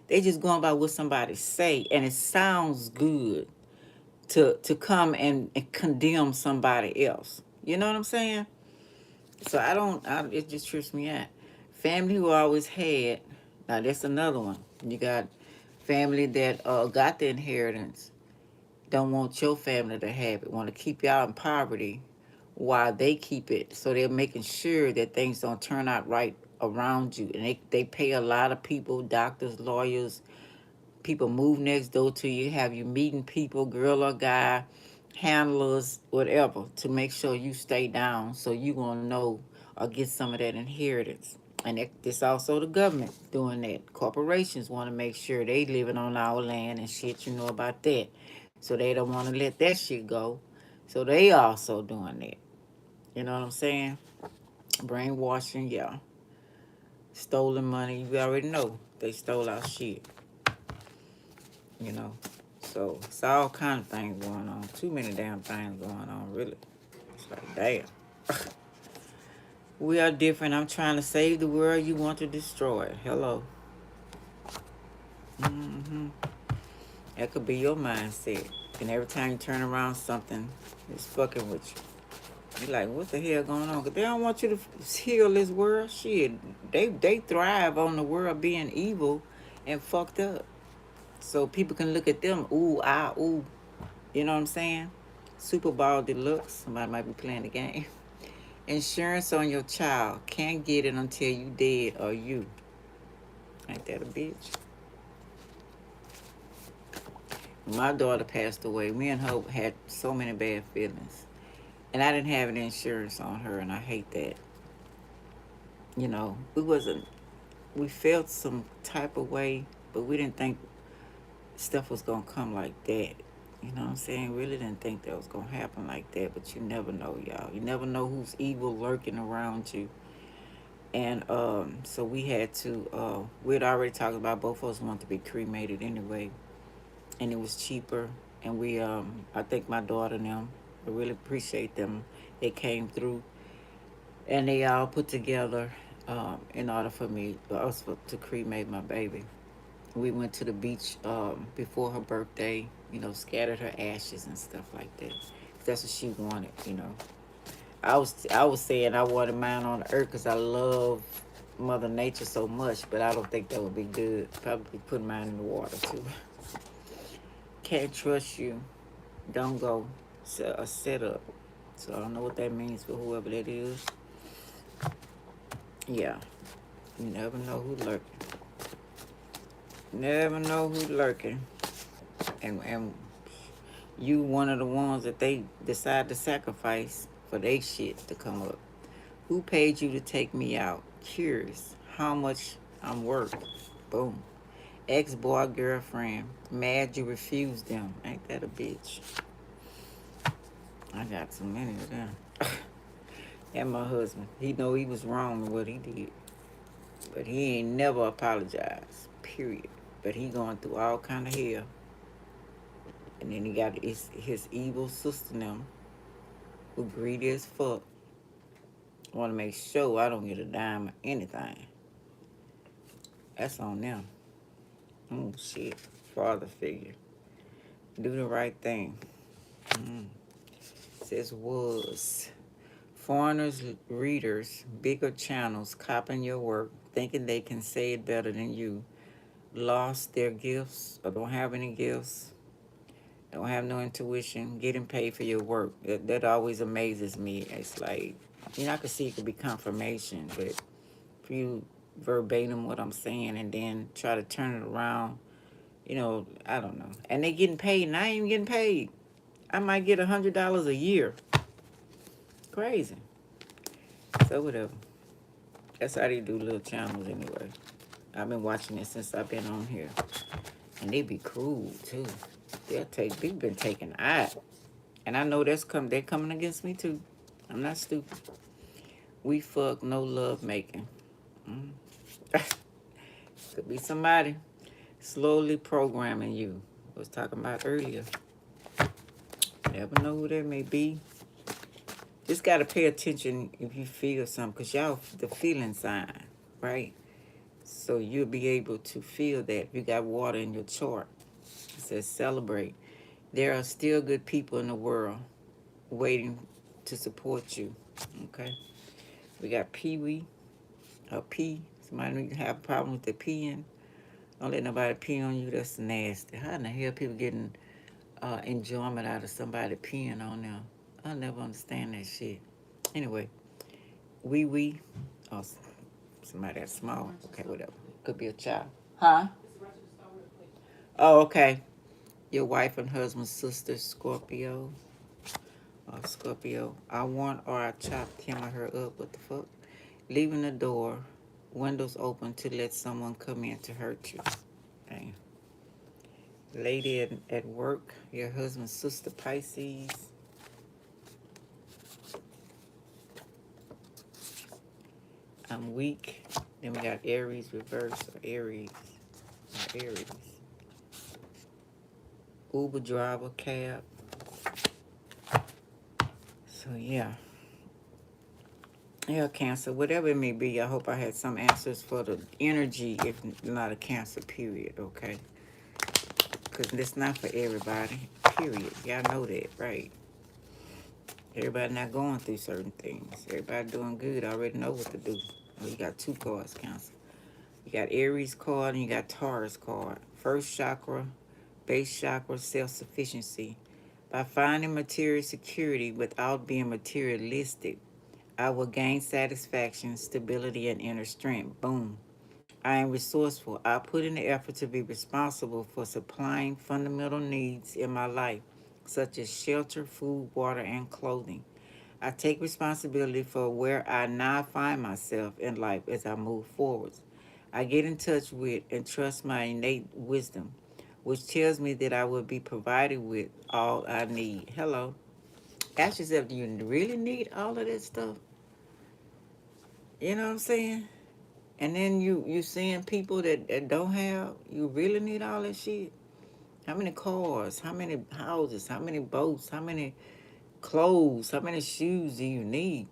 They just going by what somebody say, and it sounds good to come and condemn somebody else. You know what I'm saying? So it just trips me out. Family who always had, now that's another one. You got family that got the inheritance, don't want your family to have it, want to keep y'all in poverty, while they keep it. So they're making sure that things don't turn out right around you. And they pay a lot of people, doctors, lawyers, people move next door to you, have you meeting people, girl or guy, handlers, whatever, to make sure you stay down so you gonna know or get some of that inheritance. And this also the government doing that. Corporations want to make sure they living on our land and shit, you know about that. So they don't want to let that shit go. So they also doing that. You know what I'm saying? Brainwashing, yeah. Stolen money, you already know. They stole our shit, you know. So it's all kind of things going on. Too many damn things going on, really. It's like, damn. We are different. I'm trying to save the world. You want to destroy it. Hello. hmm That could be your mindset. And every time you turn around, something is fucking with you. You're like, what the hell going on? Because they don't want you to heal this world. Shit, they thrive on the world being evil and fucked up. So people can look at them, ooh, ah, ooh. You know what I'm saying? Super Bowl Deluxe. Somebody might be playing the game. Insurance on your child. Can't get it until you dead or you. Ain't that a bitch? My daughter passed away. Me and her had so many bad feelings. And I didn't have any insurance on her, and I hate that. You know, we felt some type of way, but we didn't think stuff was going to come like that. You know what I'm saying? Really didn't think that was going to happen like that, but you never know, y'all. You never know who's evil lurking around you. And so we had to, we'd already talked about both of us wanted to be cremated anyway. And it was cheaper. And I think my daughter and them, I really appreciate them. They came through and they all put together in order for us to cremate my baby. We went to the beach before her birthday, you know, scattered her ashes and stuff like that. That's what she wanted, you know. I was saying I wanted mine on the earth because I love Mother Nature so much, but I don't think that would be good. Probably put mine in the water too. Can't trust you. Don't go. Set up. So I don't know what that means for whoever that is. Yeah. You never know who's lurking. Never know who's lurking. And you one of the ones that they decide to sacrifice for their shit to come up. Who paid you to take me out? Curious. How much I'm worth? Boom. Ex-boy, girlfriend. Mad you refused them. Ain't that a bitch? I got so many of them. And my husband. He know he was wrong in what he did. But he ain't never apologized. Period. But he going through all kind of hell. And then he got his evil sister now, who greedy as fuck. Want to make sure I don't get a dime or anything. That's on them. Oh, shit. Father figure. Do the right thing. Says was. Foreigners, readers, bigger channels copying your work, thinking they can say it better than you. Lost their gifts or don't have any gifts. Don't have no intuition. Getting paid for your work. That always amazes me. It's like, you know, I can see it could be confirmation, but if you verbatim what I'm saying and then try to turn it around, you know, I don't know. And they getting paid and I ain't even getting paid. I might get $100 a year. Crazy. So whatever. That's how they do little channels anyway. I've been watching it since I've been on here. And they be cruel too. They've been taken out. And I know they're coming against me too. I'm not stupid. We fuck, no love making. Could be somebody slowly programming you. I was talking about earlier. Never know who that may be. Just gotta pay attention if you feel something, cause y'all the feeling sign, right? So you'll be able to feel that. If you got water in your chart, it says celebrate. There are still good people in the world waiting to support you. Okay. We got Pee-wee, or P. Somebody have a problem with the peeing. Don't let nobody pee on you. That's nasty. How in the hell people getting enjoyment out of somebody peeing on them? I never understand that shit. Anyway, we, oh, somebody that's small. Okay, whatever. Could be a child. Huh? Oh, okay. Your wife and husband, sister, Scorpio. Scorpio. I want or I chopped him or her up. What the fuck? Leaving the door, windows open to let someone come in to hurt you. Dang. Lady at work, your husband's sister, Pisces. I'm weak. Then we got Aries reverse or Aries. Aries. Uber driver, cab. So yeah. Yeah, Cancer, whatever it may be, I hope I had some answers for the energy, if not a Cancer, period, okay? Because it's not for everybody, period. Y'all know that, right? Everybody not going through certain things. Everybody doing good, already know what to do. Oh, you got two cards, Cancer. You got Aries card and you got Taurus card. First chakra, base chakra, self-sufficiency. By finding material security without being materialistic, I will gain satisfaction, stability, and inner strength. Boom. I am resourceful. I put in the effort to be responsible for supplying fundamental needs in my life, such as shelter, food, water, and clothing. I take responsibility for where I now find myself in life as I move forward. I get in touch with and trust my innate wisdom, which tells me that I will be provided with all I need. Hello. Ask yourself, do you really need all of that stuff? You know what I'm saying? And then you seeing people that don't have, you really need all that shit? How many cars? How many houses? How many boats? How many clothes? How many shoes do you need?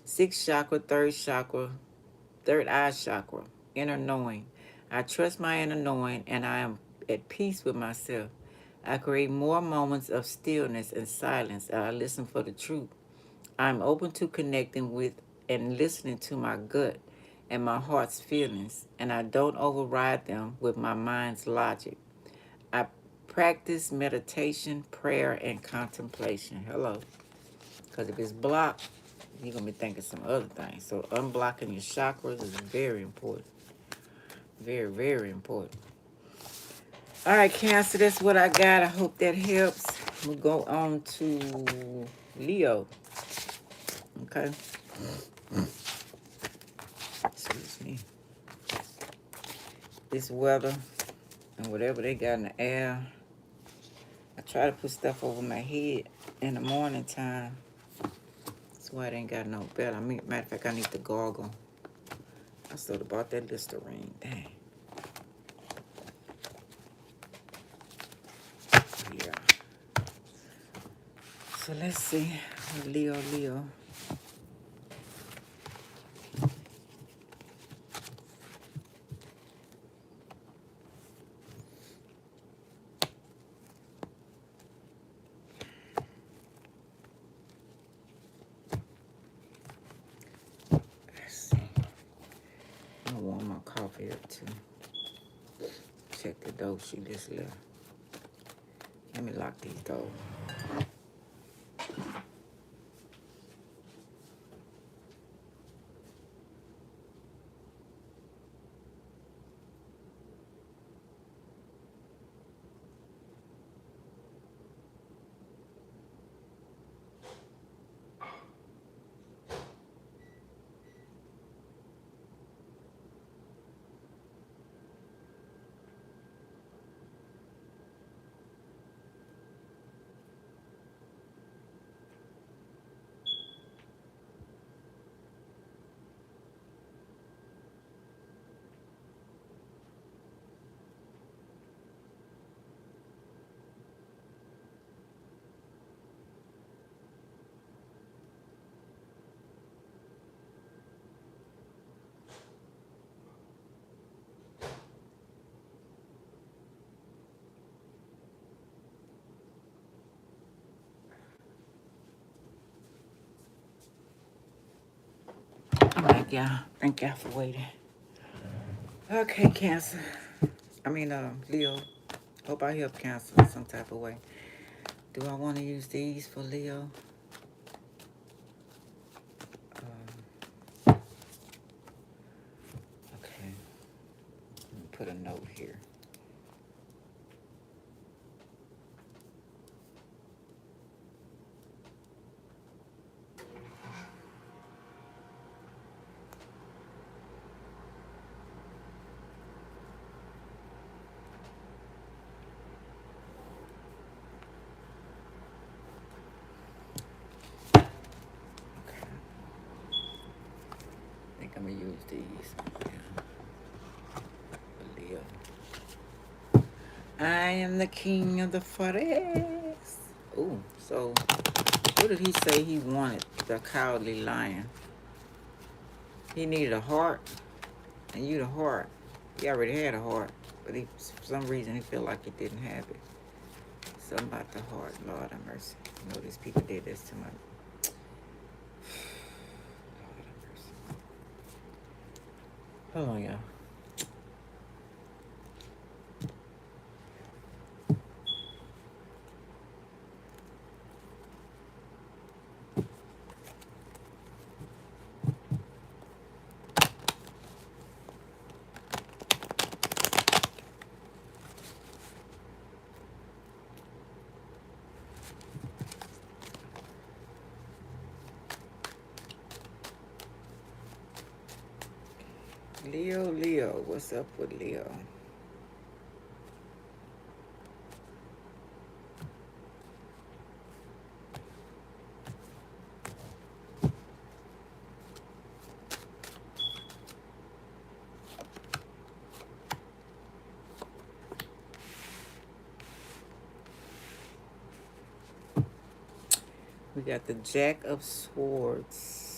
Sixth chakra, third eye chakra, inner knowing. I trust my inner knowing and I am at peace with myself. I create more moments of stillness and silence. I listen for the truth. I'm open to connecting with and listening to my gut and my heart's feelings, and I don't override them with my mind's logic. I practice meditation, prayer, and contemplation. Hello. Because if it's blocked, you're going to be thinking some other things. So unblocking your chakras is very important. Very, very important. All right, Cancer, that's what I got. I hope that helps. We'll go on to Leo. Okay. Excuse me. This weather and whatever they got in the air. I try to put stuff over my head in the morning time. That's why it ain't got no better. Matter of fact, I need to gargle. I still bought that Listerine. Dang. Yeah. So let's see. Leo. Let's see. I'm gonna warm my coffee up too. Check the door. She just left. Let me lock these doors. All right, y'all. Thank y'all for waiting. Okay, Cancer. Leo. Hope I help Cancer in some type of way. Do I want to use these for Leo? put a note here. Okay. I think I'm gonna use these. Yeah. Leo. I am the king of the forest. Ooh, so what did he say he wanted? The cowardly lion. He needed a heart, and you the heart. He already had a heart, but he, for some reason, he felt like he didn't have it. Something about the heart. Lord have mercy. You know, these people did this to my. Lord have mercy. Hold on, y'all. Leo, what's up with Leo? We got the Jack of Swords.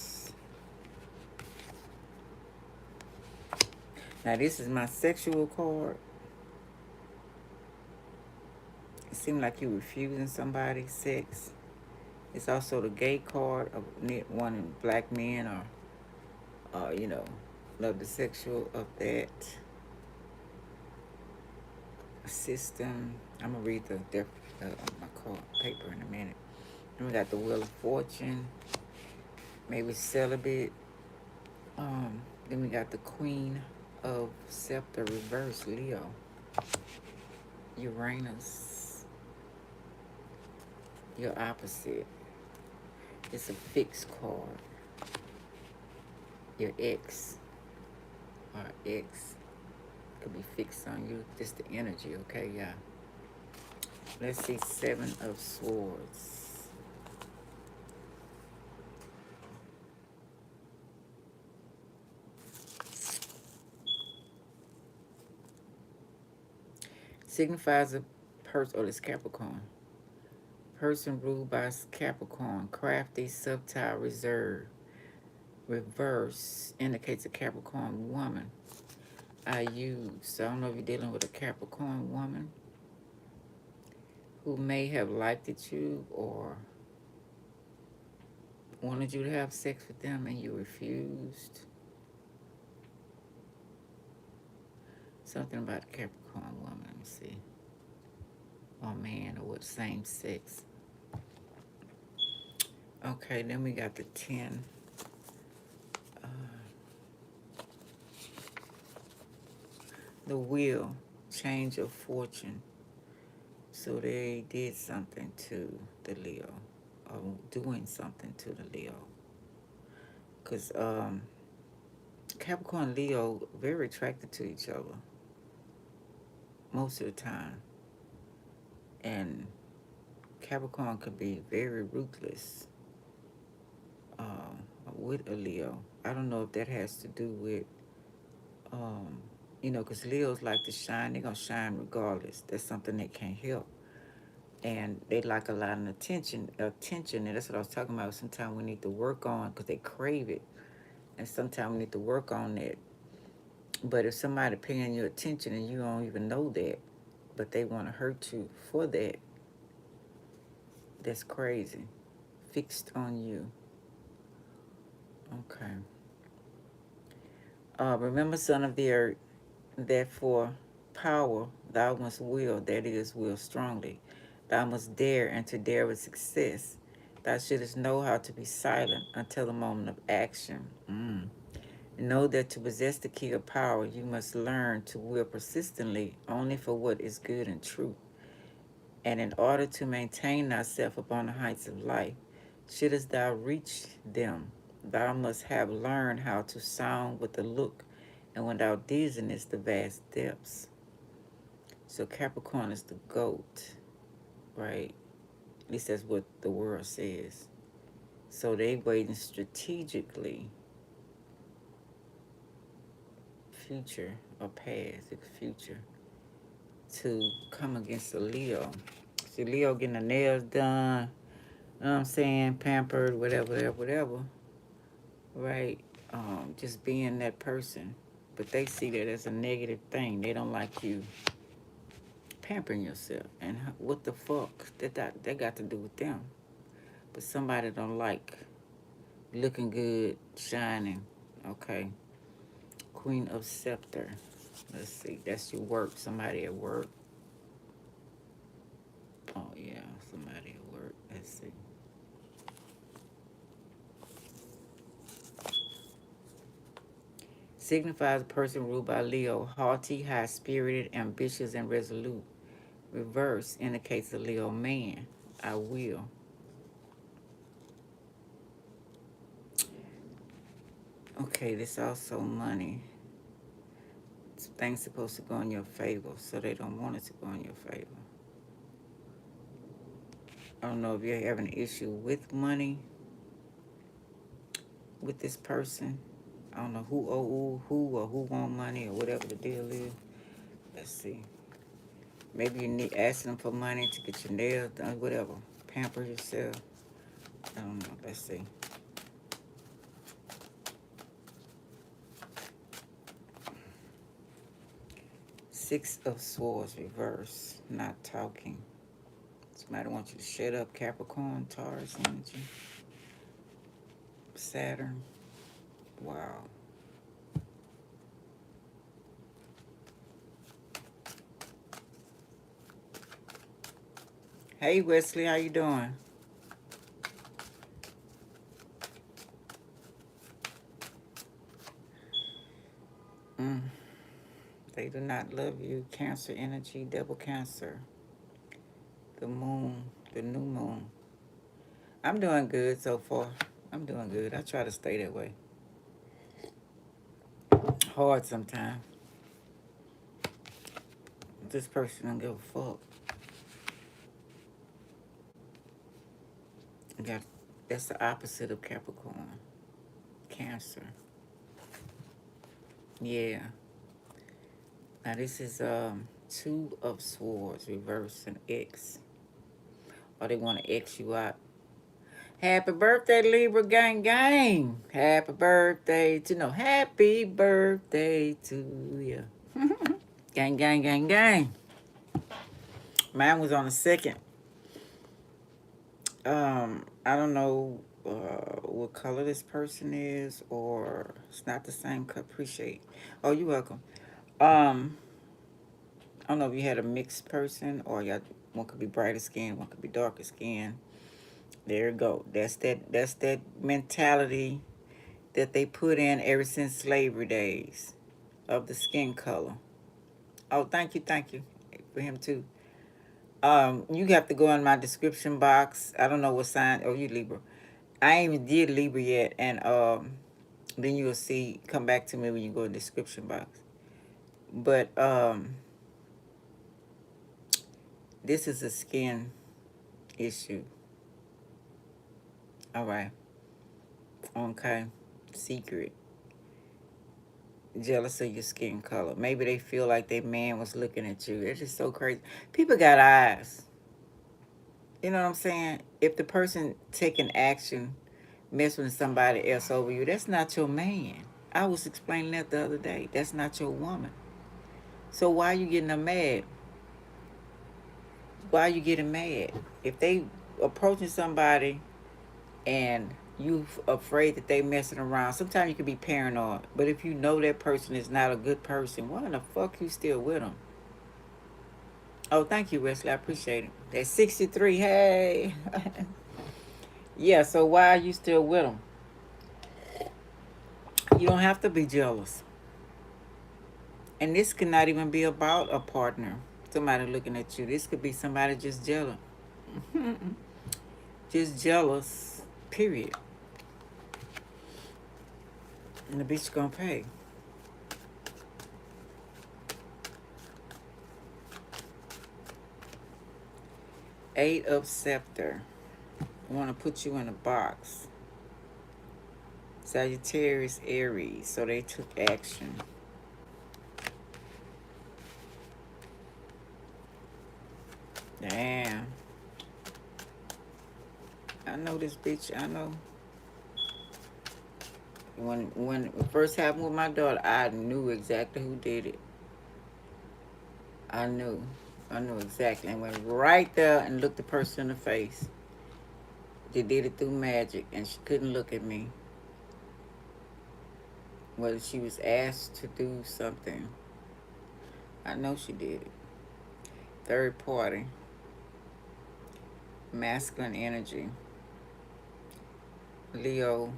Now, this is my sexual card. It seems like you're refusing somebody's sex. It's also the gay card of wanting black men or, love the sexual of that system. I'm going to read my card paper in a minute. Then we got the Wheel of Fortune. Maybe celibate. Then we got the Queen of Scepter reverse, Leo. Uranus. Your opposite. It's a fixed card. Your ex or ex could be fixed on you. Just the energy, okay, yeah. Let's see, Seven of Swords. Signifies a person, or this Capricorn. Person ruled by Capricorn, crafty, subtle, reserved. Reverse indicates a Capricorn woman. I don't know if you're dealing with a Capricorn woman who may have liked at you or wanted you to have sex with them and you refused. Something about a Capricorn woman, let me see. Or man, or what, same sex. Okay, then we got the 10. The wheel, change of fortune. So they did something to the Leo, or doing something to the Leo. Because Capricorn and Leo, very attracted to each other most of the time. And Capricorn could be very ruthless with a Leo. I don't know if that has to do with, because Leos like to shine. They're going to shine regardless. That's something they can't help. And they like a lot of attention. And that's what I was talking about. Sometimes we need to work on, because they crave it. And sometimes we need to work on that. But if somebody paying you attention and you don't even know that, but they want to hurt you for that, that's crazy. Fixed on you. Okay. Remember, son of the earth, therefore power thou must will, that is, will strongly. Thou must dare, and to dare with success. Thou shouldest know how to be silent until the moment of action. Know that to possess the key of power, you must learn to will persistently only for what is good and true. And in order to maintain thyself upon the heights of life, shouldst thou reach them, thou must have learned how to sound with the look, and without dizziness the vast depths. So Capricorn is the goat, right? At least that's what the world says. So they waiting strategically, future or past, the future, to come against the Leo. See, Leo getting the nails done, you know what I'm saying, pampered, whatever, right? Just being that person. But they see that as a negative thing. They don't like you pampering yourself. And what the fuck? That got to do with them. But somebody don't like looking good, shining. Okay. Queen of Scepter. Let's see. That's your work. Somebody at work. Oh, yeah. Somebody at work. Let's see. Signifies a person ruled by Leo, haughty, high-spirited, ambitious, and resolute. Reverse indicates a Leo man. I will. Okay, this also money. Things supposed to go in your favor, so they don't want it to go in your favor. I don't know if you're having an issue with money with this person. I don't know who owe who or who want money or whatever the deal is. Let's see. Maybe you need asking them for money to get your nails done, whatever. Pamper yourself. I don't know. Let's see. Six of Swords reverse. Not talking. Somebody wants you to shut up. Capricorn, Taurus energy. Saturn. Wow. Hey Wesley, how you doing? They do not love you. Cancer energy, double Cancer. The moon, the new moon. I'm doing good so far. I'm doing good. I try to stay that way. Hard sometimes. This person don't give a fuck. That's the opposite of Capricorn. Cancer. Yeah. Now this is Two of Swords, reverse and X. Or they want to X you out. Happy birthday, Libra gang gang. Happy birthday happy birthday to you. Gang, gang, gang, gang. Mine was on the 2nd. I don't know what color this person is, or it's not the same color. Appreciate. Oh, you're welcome. I don't know if you had a mixed person, or one could be brighter skin, one could be darker skin. There you go. That's that mentality that they put in ever since slavery days of the skin color. Oh, thank you for him too. You have to go in my description box. I don't know what sign. Oh, you Libra. I ain't even did Libra yet, and then you'll see. Come back to me when you go in the description box. But this is a skin issue. All right. Okay. Secret. Jealous of your skin color. Maybe they feel like their man was looking at you. It's just so crazy. People got eyes. You know what I'm saying? If the person taking action, messing with somebody else over you, that's not your man. I was explaining that the other day. That's not your woman. So why are you getting them mad? Why are you getting mad? If they approaching somebody and you afraid that they messing around, sometimes you can be paranoid. But if you know that person is not a good person, why in the fuck you still with them? Oh, thank you, Wesley. I appreciate it. That's 63. Hey. Yeah, so why are you still with them? You don't have to be jealous. And this could not even be about a partner. Somebody looking at you. This could be somebody just jealous. Just jealous, period. And the bitch gonna pay. Eight of Scepter. I want to put you in a box. Sagittarius, Aries. So they took action. Damn. I know this bitch. I know. When it first happened with my daughter, I knew exactly who did it. I knew. I knew exactly. And went right there and looked the person in the face. They did it through magic, and she couldn't look at me. Whether she was asked to do something. I know she did it. Third party. Masculine energy. Leo.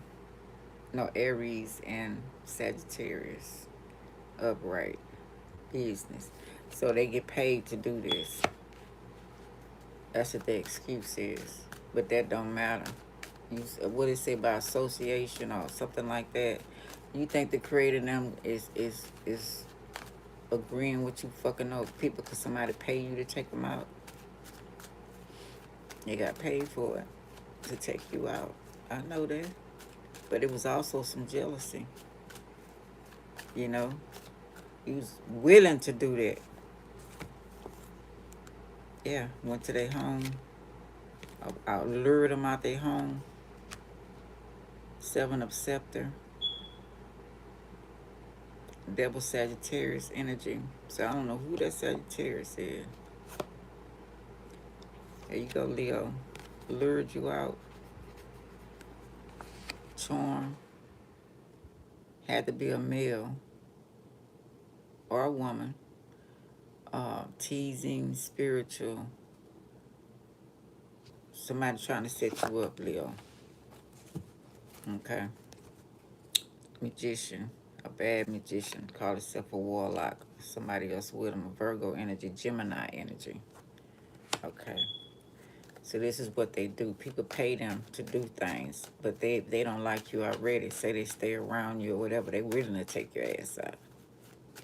No, Aries and Sagittarius. Upright. Business. So they get paid to do this. That's what the excuse is. But that don't matter. What it say about association or something like that? You think the creator them is agreeing with you fucking those people because somebody pay you to take them out? They got paid for it to take you out. I know that. But it was also some jealousy. You know? He was willing to do that. Yeah, went to their home. I lured them out their home. Seven of Scepter. Devil Sagittarius energy. So I don't know who that Sagittarius is. There you go, Leo. Lured you out. Charm. Had to be a male or a woman. Teasing, spiritual. Somebody trying to set you up, Leo. Okay. Magician. A bad magician. Call himself a warlock. Somebody else with him. A Virgo energy. Gemini energy. Okay. So this is what they do. People pay them to do things, but they don't like you already. Say they stay around you or whatever. They willing to take your ass out.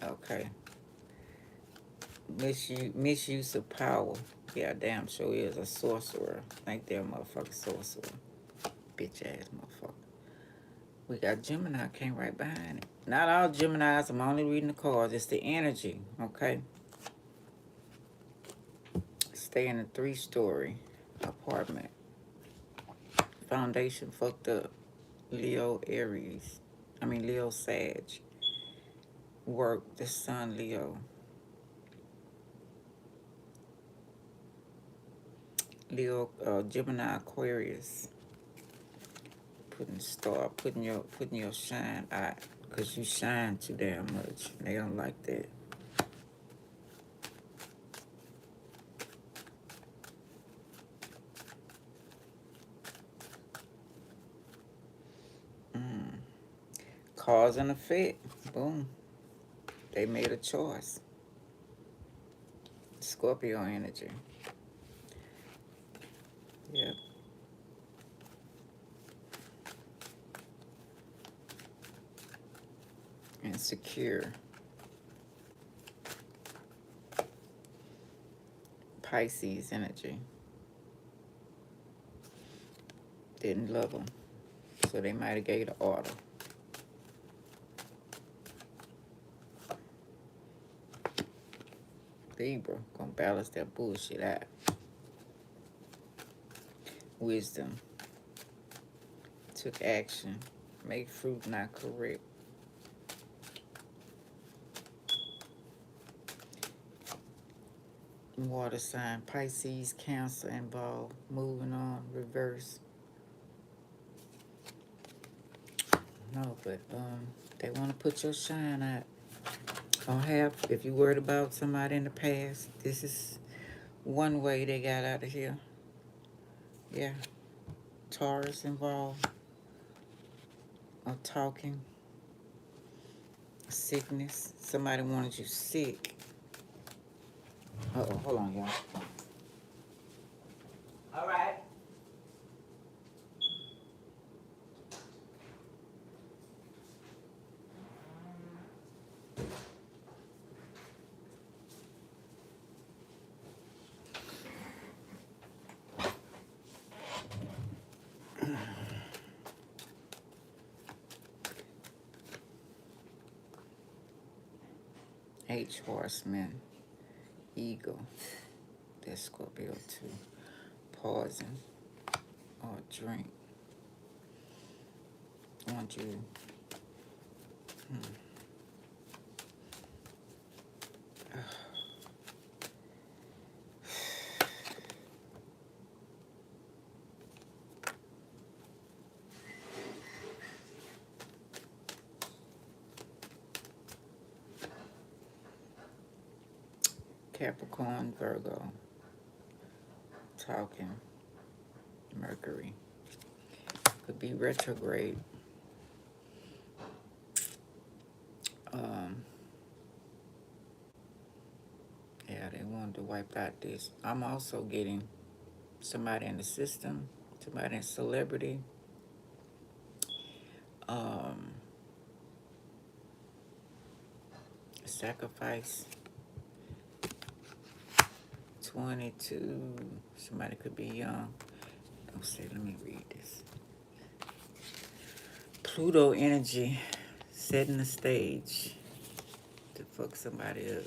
Okay. Misuse of power. Yeah, damn sure is a sorcerer. Think they're a motherfucking sorcerer. Bitch ass motherfucker. We got Gemini came right behind it. Not all Geminis. I'm only reading the cards. It's the energy. Okay. Stay in a 3-story apartment. Foundation fucked up. Leo Aries. Leo Sag. Work the Sun Leo. Leo Gemini Aquarius. Putting your shine out. Because you shine too damn much. They don't like that. Cause and effect. Boom. They made a choice. Scorpio energy. Yep. Insecure. Pisces energy. Didn't love them. So they might have gave the order. Libra. Gonna balance that bullshit out. Wisdom. Took action. Make fruit not correct. Water sign. Pisces, Cancer involved. Moving on. Reverse. No, but they want to put your shine out. If you worried about somebody in the past, this is one way they got out of here. Yeah. Taurus involved. Or talking. Sickness. Somebody wanted you sick. Uh-oh, hold on, y'all. All right. H horseman. Eagle. That's Scorpio too. Poison or drink. I want you. Capricorn, Virgo. Talking. Mercury. Could be retrograde. Yeah, they wanted to wipe out this. I'm also getting somebody in the system, somebody in celebrity. Sacrifice. 22. Somebody could be young. Don't say, let me read this. Pluto energy setting the stage to fuck somebody up.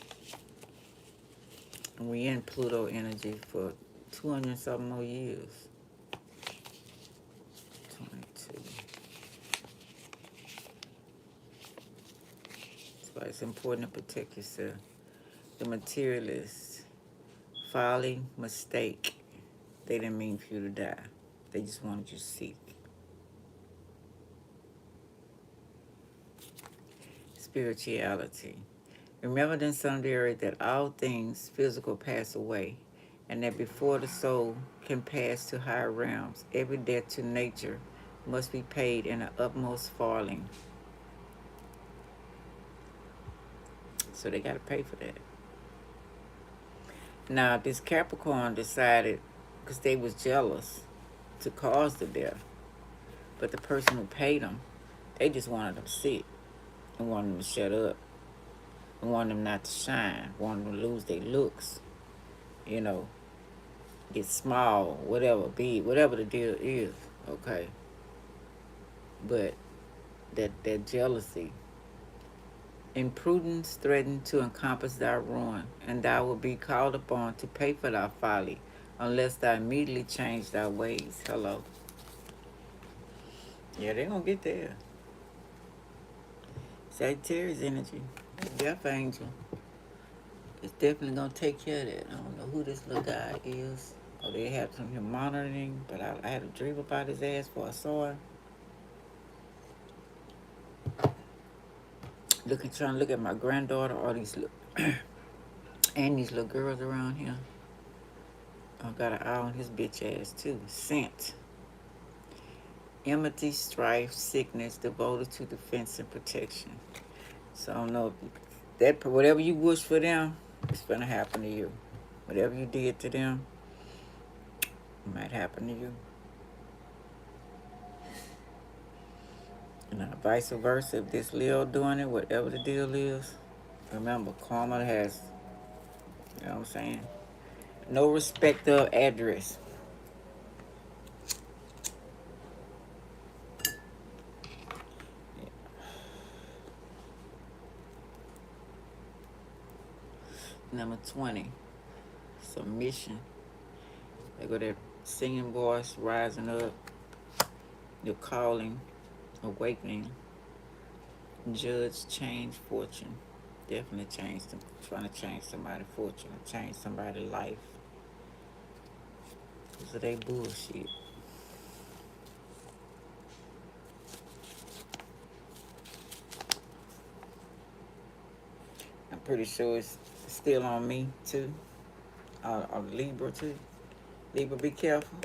And we in Pluto energy for 200 something more years. 22. That's why it's important to protect yourself. The materialist, folly, mistake. They didn't mean for you to die. They just wanted you sick. Spirituality. Remember then someday that all things physical pass away, and that before the soul can pass to higher realms, every debt to nature must be paid in the utmost falling. So they got to pay for that. Now, this Capricorn decided, because they was jealous, to cause the death. But the person who paid them, they just wanted them sick and wanted them to shut up and wanted them not to shine, wanted them to lose their looks, you know, get small, whatever, big, whatever the deal is, okay? But that jealousy, imprudence threatened to encompass thy ruin, and thou will be called upon to pay for thy folly, unless thou immediately change thy ways. Hello. Yeah, they're going to get there. Sagittarius energy, death angel. It's definitely going to take care of that. I don't know who this little guy is. Oh, they have some here monitoring, but I had a dream about his ass before I saw him. Trying to look at my granddaughter, all these little, and these little girls around here. I got an eye on his bitch ass too. Scent. Enmity, strife, sickness, devoted to defense and protection. So I don't know if that whatever you wish for them, it's gonna happen to you. Whatever you did to them, it might happen to you. And vice versa, if this Leo doing it, whatever the deal is, remember, karma has, you know what I'm saying? No respect of address. Number 20, submission. They go that singing voice, rising up, your calling, awakening, judge, change fortune. Definitely change them. Trying to change somebody's fortune, change somebody's life. Because of they bullshit. I'm pretty sure it's still on me too. On Libra too. Libra, be careful.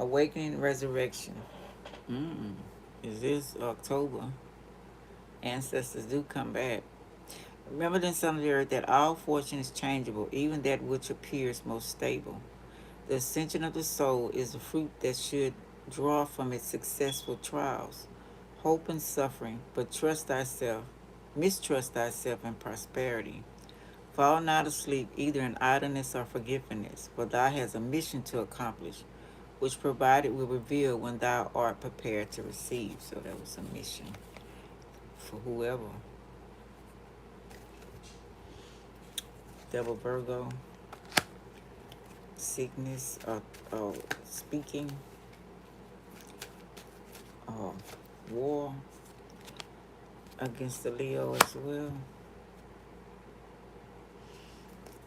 Awakening Resurrection. Is this October? Ancestors do come back. Remember then, son of the earth, that all fortune is changeable, even that which appears most stable. The ascension of the soul is the fruit that should draw from its successful trials, hope and suffering, but mistrust thyself in prosperity. Fall not asleep either in idleness or forgetfulness, for thou hast a mission to accomplish, which provided will reveal when thou art prepared to receive. So that was a mission for whoever. Devil Virgo, sickness, speaking, war against the Leo as well.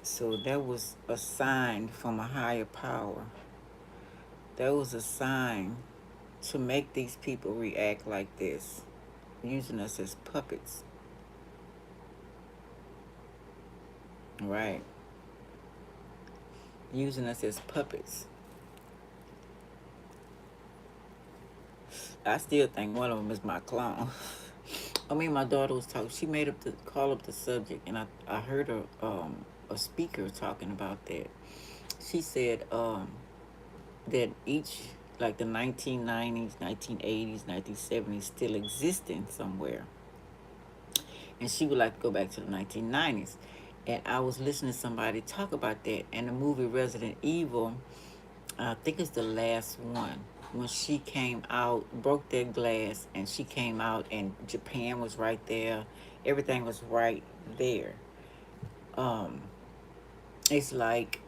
So that was a sign from a higher power. That was a sign to make these people react like this, using us as puppets. Right. Using us as puppets. I still think one of them is my clone. I mean, my daughter was talking. She made up call up the subject, and I heard a speaker talking about that. She said that each, like the 1990s, 1980s, 1970s, still existing somewhere, and she would like to go back to the 1990s. And I was listening to somebody talk about that, and the movie Resident Evil, I think it's the last one, when she came out, broke that glass, and she came out, and Japan was right there. Everything was right there. It's like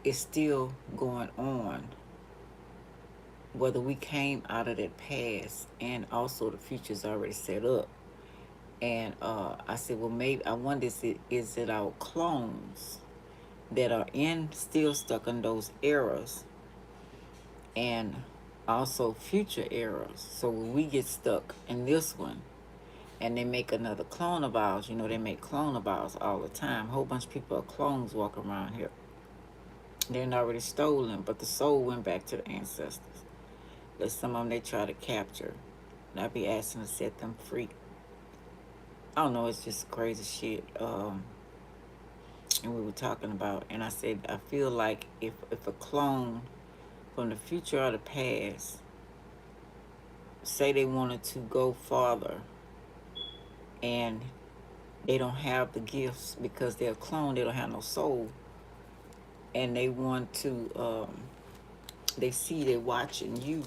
it's still going on, whether we came out of that past, and also the future's already set up. And I said, well, maybe I wonder, is it our clones that are still stuck in those eras, and also future eras? So when we get stuck in this one, and they make another clone of ours, they make clone of ours all the time. A whole bunch of people are clones walking around here. They're already stolen, but the soul went back to the ancestors. But some of them they try to capture, and I be asking to set them free. I don't know, it's just crazy shit. And we were talking about, and I said, I feel like if a clone from the future or the past say they wanted to go farther, and they don't have the gifts because they're a clone, they don't have no soul, and they want to, they're watching you,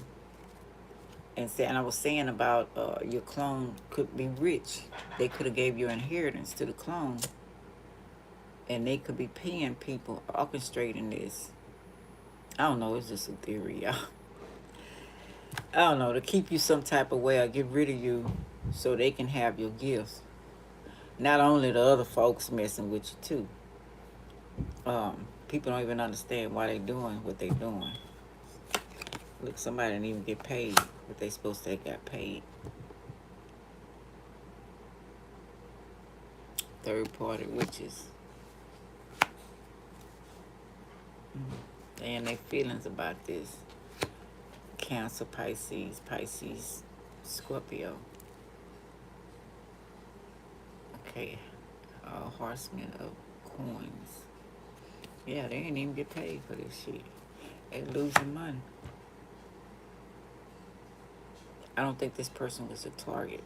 and I was saying about your clone could be rich. They could have gave your inheritance to the clone, and they could be paying people, orchestrating this. I don't know, it's just a theory, y'all. I don't know, to keep you some type of way or get rid of you so they can have your gifts. Not only the other folks messing with you too. People don't even understand why they doing what they doing. Look, somebody didn't even get paid, but they supposed to have got paid. Third-party witches. They and their feelings about this. Cancer, Pisces, Scorpio. Okay, horsemen of coins. Yeah, they ain't even get paid for this shit. They losing money. I don't think this person was a target.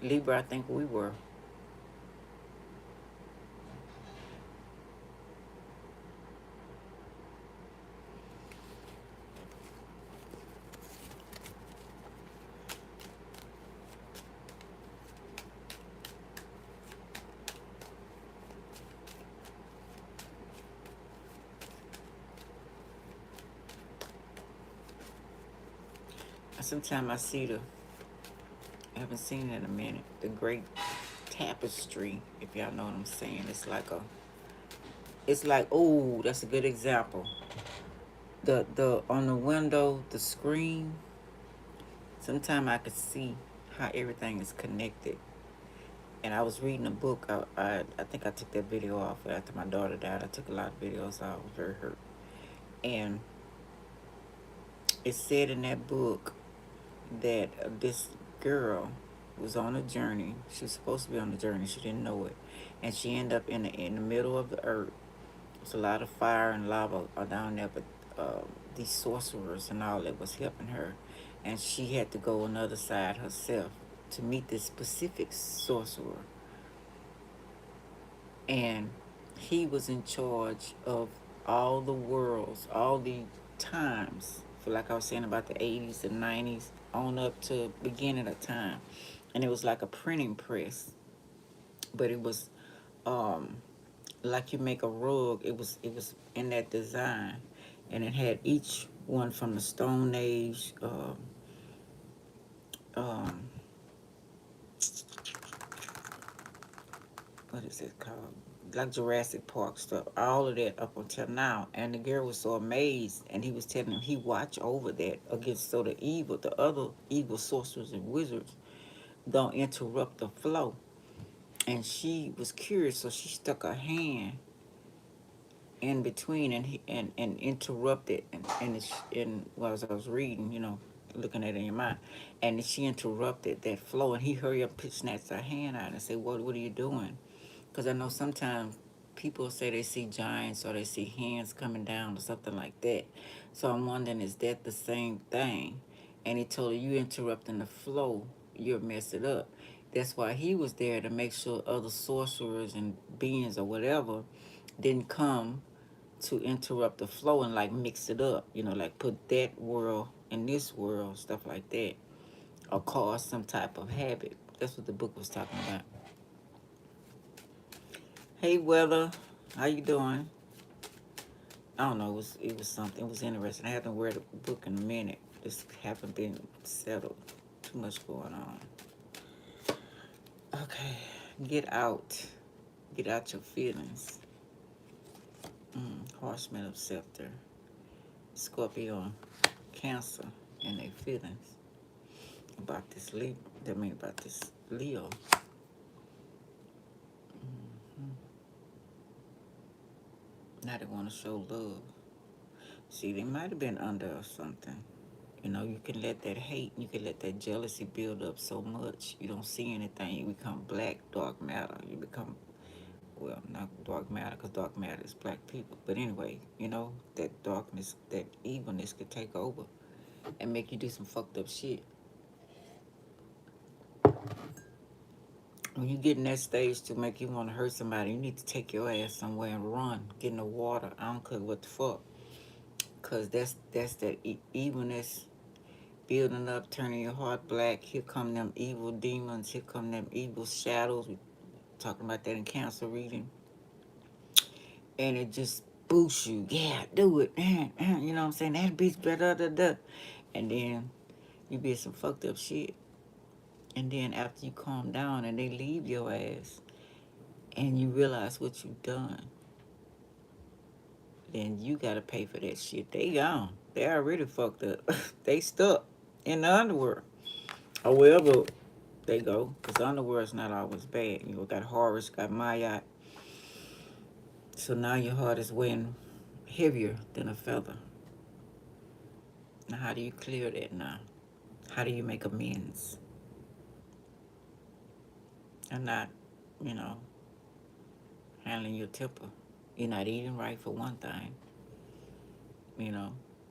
Libra, I think we were. Sometimes I see I haven't seen it in a minute, the Great Tapestry, if y'all know what I'm saying. It's like, oh, that's a good example. The on the window, the screen, sometimes I could see how everything is connected. And I was reading a book. I think I took that video off after my daughter died. I took a lot of videos. I was very hurt. And it said in that book that this girl was on a journey. She was supposed to be on a journey. She didn't know it. And she ended up in the middle of the earth. There's a lot of fire and lava are down there, but these sorcerers and all that was helping her. And she had to go on the other side herself to meet this specific sorcerer. And he was in charge of all the worlds, all the times, for like I was saying about the 80s and 90s on up to beginning of time. And it was like a printing press, but it was like you make a rug. It was in that design, and it had each one from the Stone Age, um, what is it called? Like Jurassic Park stuff, all of that up until now. And the girl was so amazed, and he was telling him he watch over that against so the other evil sorcerers and wizards don't interrupt the flow. And she was curious, so she stuck her hand in between and interrupted and well, as I was reading, looking at it in your mind, and she interrupted that flow, and he hurried up, snatched her hand out and said, what are you doing? Because I know sometimes people say they see giants or they see hands coming down or something like that. So I'm wondering, is that the same thing? And he told her, you interrupting the flow, you'll mess it up. That's why he was there, to make sure other sorcerers and beings or whatever didn't come to interrupt the flow and like mix it up, like put that world in this world, stuff like that, or cause some type of havoc. That's what the book was talking about. Hey, Weather, how you doing? I don't know. It was something. It was interesting. I haven't read a book in a minute. Just haven't been settled. Too much going on. Okay, get out. Get out your feelings. Horseman of Scepter, Scorpio, Cancer, and their feelings about this Leo. About this Leo. Now they want to show love. See, they might have been under or something. You can let that hate, you can let that jealousy build up so much. You don't see anything. You become black, dark matter. You become, well, not dark matter, because dark matter is black people. But anyway, that darkness, that evilness could take over and make you do some fucked up shit. When you get in that stage to make you want to hurt somebody, you need to take your ass somewhere and run. Get in the water. I don't care what the fuck. Because that's that evilness building up, turning your heart black. Here come them evil demons. Here come them evil shadows. We talking about that in Cancer reading. And it just boosts you. Yeah, do it. You know what I'm saying? That bitch better. And then you be some fucked up shit. And then after you calm down and they leave your ass and you realize what you done, then you gotta pay for that shit. They gone. They already fucked up. They stuck in the underworld. Or wherever they go. Because the underworld's not always bad. You got Horus, got Maya. So now your heart is weighing heavier than a feather. Now how do you clear that now? How do you make amends? And not, you know, handling your temper. You're not eating right for one thing.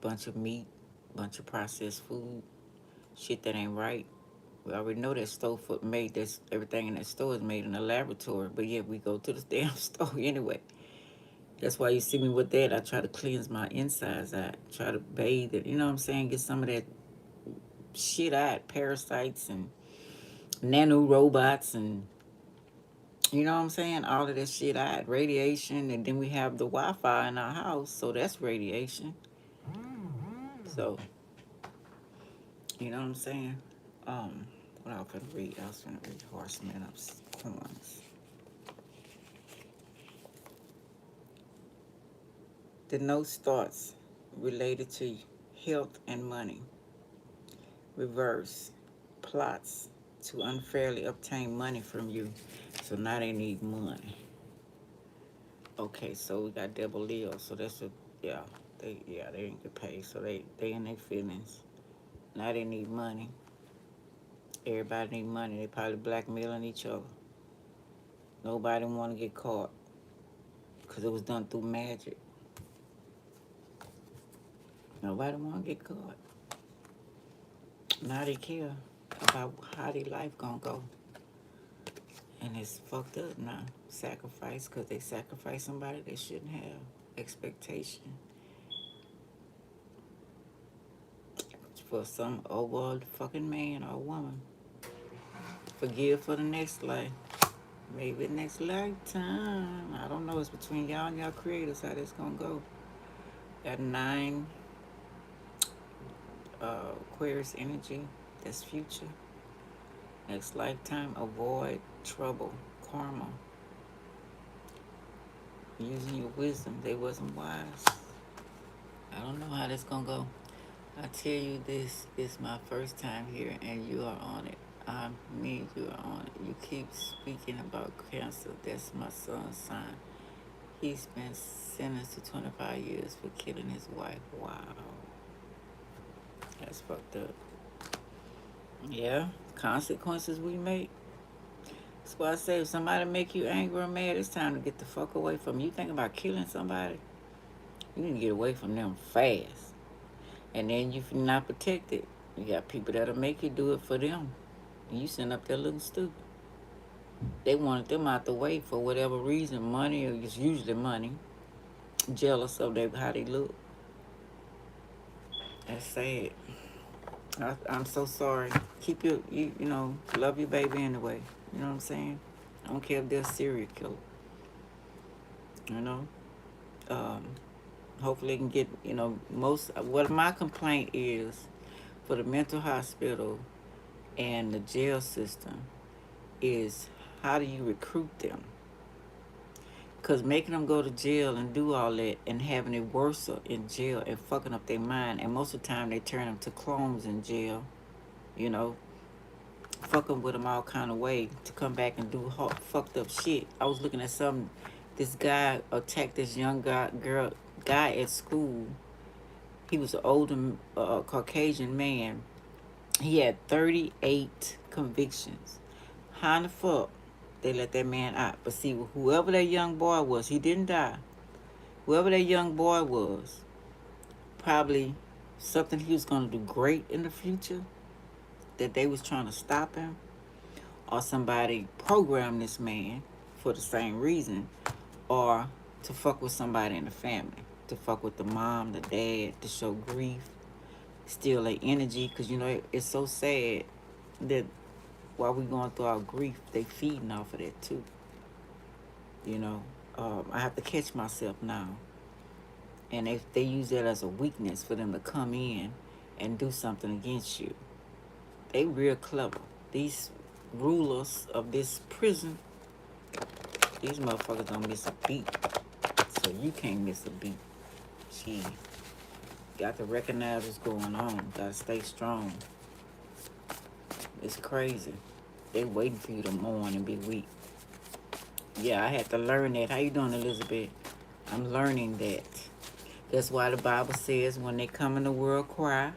Bunch of meat, bunch of processed food, shit that ain't right. We already know that store food made this, everything in that store is made in a laboratory, but yet we go to the damn store anyway. That's why you see me with that. I try to cleanse my insides out, try to bathe it, you know what I'm saying? Get some of that shit out, parasites and nano robots and, you know what I'm saying? All of that shit out, radiation, and then we have the Wi-Fi in our house, so that's radiation. So, you know what I'm saying? What I was gonna read? I was gonna read Horseman of Coins. The note starts related to health and money. Reverse plots to unfairly obtain money from you. So now they need money. Okay, so we got double Leo. So that's a, yeah, they didn't get paid. So they in their feelings. Now they need money. Everybody need money. They probably blackmailing each other. Nobody want to get caught because it was done through magic. Nobody want to get caught. Now they care about how their life gonna go. And it's fucked up now. Sacrifice, because they sacrifice somebody they shouldn't have. Expectation. For some old fucking man or woman. Forgive for the next life. Maybe next lifetime. I don't know. It's between y'all and y'all creators how this gonna go. Got 9 Aquarius energy. That's future. Next lifetime, avoid trouble, karma. Using your wisdom, they wasn't wise. I don't know how that's gonna go. I tell you, this is my first time here, and you are on it. I mean, you are on it. You keep speaking about Cancer. That's my son's sign. He's been sentenced to 25 years for killing his wife. Wow. That's fucked up. Yeah, consequences we make. That's why I say if somebody make you angry or mad, it's time to get the fuck away from you. Think about killing somebody, you need to get away from them fast. And then if you're not protected, you got people that'll make you do it for them. And you sitting up there looking stupid. They wanted them out the way for whatever reason, money, or it's usually money. Jealous of how they look. That's sad. I'm so sorry. Keep you know, love your baby anyway. You know what I'm saying? I don't care if they're a serial killer. You know? Hopefully they can get, you know, what my complaint is for the mental hospital and the jail system is how do you recruit them? Because making them go to jail and do all that and having it worse in jail and fucking up their mind, and most of the time they turn them to clones in jail, you know, fucking with them all kind of way to come back and do fucked up shit. I was looking at this guy attacked this young guy at school. He was an older Caucasian man. He had 38 convictions. How the fuck they let that man out? But see, whoever that young boy was, he didn't die. Whoever that young boy was, probably something he was going to do great in the future, that they was trying to stop him, or somebody programmed this man for the same reason, or to fuck with somebody in the family, to fuck with the mom, the dad, to show grief, steal their energy, because, you know, it's so sad that while we going through our grief, they feeding off of that too. You know, I have to catch myself now. And if they use that as a weakness for them to come in and do something against you, they real clever. These rulers of this prison, these motherfuckers don't miss a beat. So you can't miss a beat. Gee, got to recognize what's going on. Got to stay strong. It's crazy. They waiting for you to mourn and be weak. Yeah, I had to learn that. How you doing, Elizabeth? I'm learning that. That's why the Bible says when they come in the world, cry,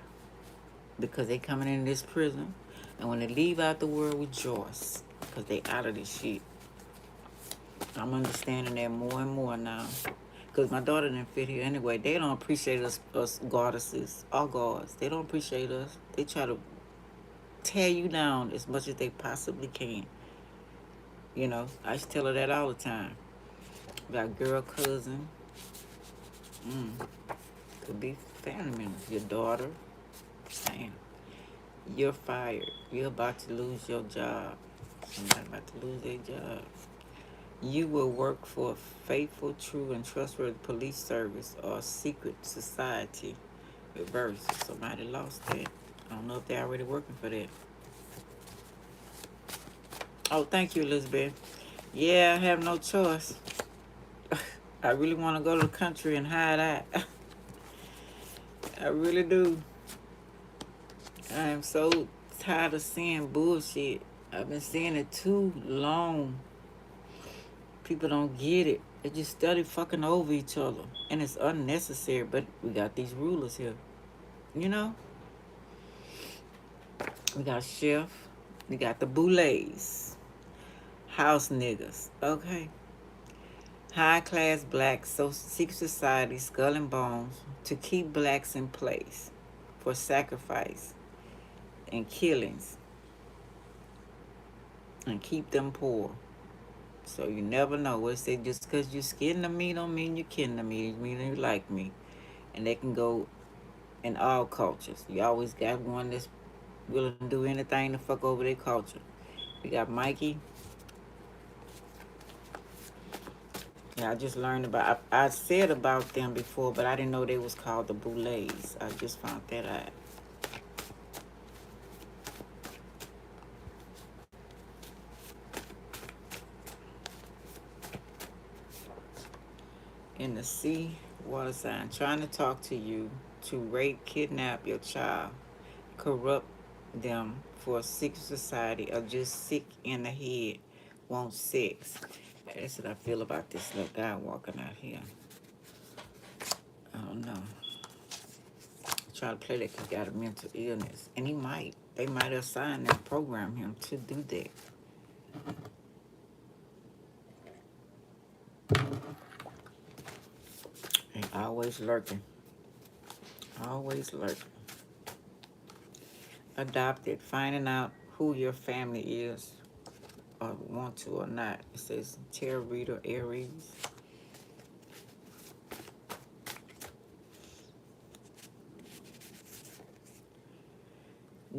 because they coming in this prison. And when they leave out the world, rejoice, because they out of this shit. I'm understanding that more and more now. Because my daughter didn't fit here anyway. They don't appreciate us goddesses, our gods. They don't appreciate us. They try to tear you down as much as they possibly can. You know, I used to tell her that all the time. About girl cousin. Could be family members. Your daughter. Damn. You're fired. You're about to lose your job. Somebody about to lose their job. You will work for a faithful, true, and trustworthy police service or a secret society. Reverse. Somebody lost that. I don't know if they're already working for that. Oh, thank you, Elizabeth. Yeah, I have no choice. I really want to go to the country and hide out. I really do. I am so tired of seeing bullshit. I've been seeing it too long. People don't get it. They just study fucking over each other. And it's unnecessary, but we got these rulers here. You know? We got Chef. We got the boulets. House niggas. Okay. High class black secret society skull and bones to keep blacks in place for sacrifice and killings and keep them poor. So you never know. What say just because you skin the meat don't mean you kin the meat. It mean you like me. And they can go in all cultures. You always got one that's willing to do anything to fuck over their culture. We got Mikey. Yeah, I just learned about. I said about them before, but I didn't know they was called the Boulets. I just found that out. In the sea, water sign, trying to talk to you to rape, kidnap your child, corrupt them for a secret society, or just sick in the head, want sex. That's what I feel about this little guy walking out here. I don't know. Try to play like he got a mental illness, and he might. They might assign and program him to do that. And always lurking. Always lurking. Adopted, finding out who your family is, or want to or not. It says tarot reader, Aries.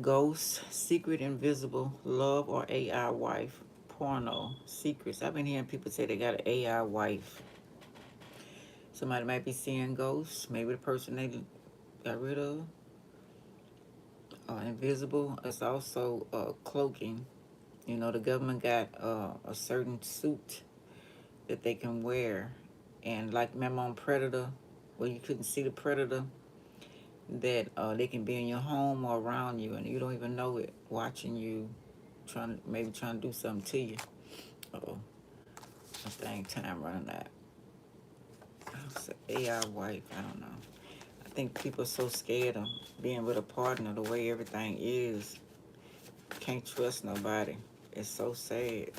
Ghost, secret, invisible, love or AI wife, porno, secrets. I've been hearing people say they got an AI wife. Somebody might be seeing ghosts. Maybe the person they got rid of. Invisible is also cloaking. You know, the government got a certain suit that they can wear. And like remember on Predator, where you couldn't see the predator, that they can be in your home or around you and you don't even know it, watching you, maybe trying to do something to you. Uh-oh. I think time running out. It's an AI wife, I don't know. I think people are so scared of being with a partner the way everything is. Can't trust nobody. It's so sad.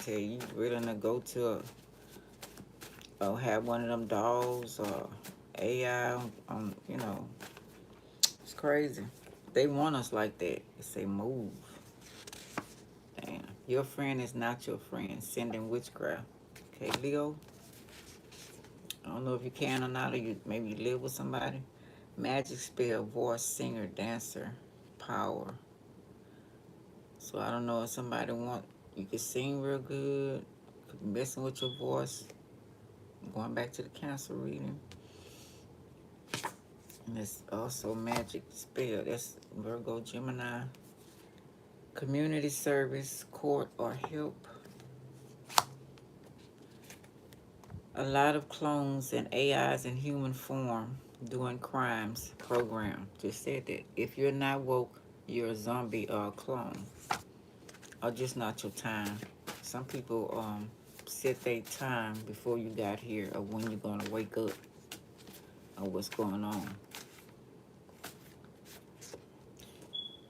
Tell you really to go to have one of them dolls or AI on, you know, it's crazy. They want us like that. They say move. Damn. Your friend is not your friend. Sending witchcraft. Okay, Leo. I don't know if you can or not, or you maybe you live with somebody. Magic spell, voice, singer, dancer, power. So I don't know if somebody you can sing real good, could be messing with your voice. Going back to the Cancer reading. And it's also magic spell. That's Virgo, Gemini. Community service, court, or help. A lot of clones and AIs in human form doing crimes program. Just said that. If you're not woke, you're a zombie or a clone. Or just not your time. Some people set their time before you got here or when you're going to wake up or what's going on.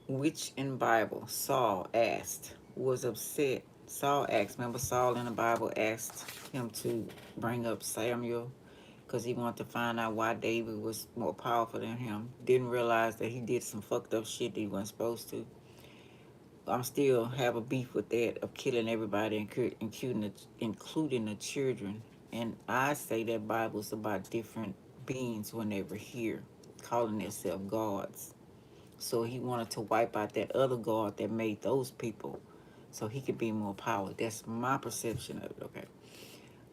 Which in Bible Saul asked, was upset. Saul asked, remember Saul in the Bible asked him to bring up Samuel because he wanted to find out why David was more powerful than him. Didn't realize that he did some fucked up shit that he wasn't supposed to. I'm still have a beef with that of killing everybody, including the children. And I say that Bible's about different beings when they were here, calling themselves gods. So he wanted to wipe out that other God that made those people so he could be more powerful. That's my perception of it, okay?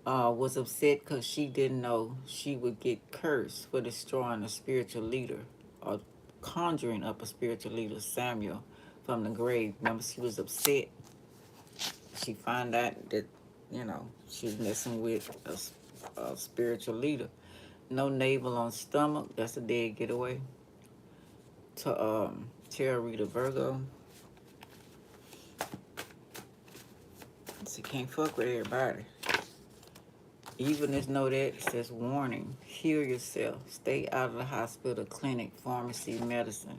Was upset because she didn't know she would get cursed for destroying a spiritual leader or conjuring up a spiritual leader, Samuel, from the grave. Remember, she was upset. She found out that, you know, she was messing with a spiritual leader. No navel on stomach. That's a dead getaway. To tarot reader Virgo. So you can't fuck with everybody. Even just know that it says warning, heal yourself, stay out of the hospital, clinic, pharmacy, medicine.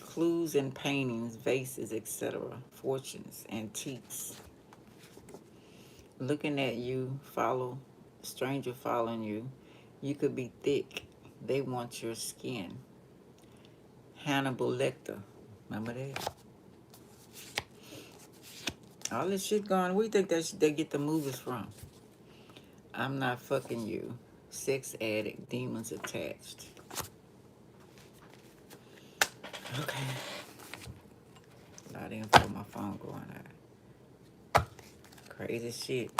Clues and paintings, vases, etc. Fortunes, antiques. Looking at you, stranger following you. You could be thick. They want your skin. Hannibal Lecter. Remember that? All this shit going, where you think they get the movies from? I'm not fucking you. Sex addict, demons attached. Okay. A lot of info, my phone going out. Crazy shit.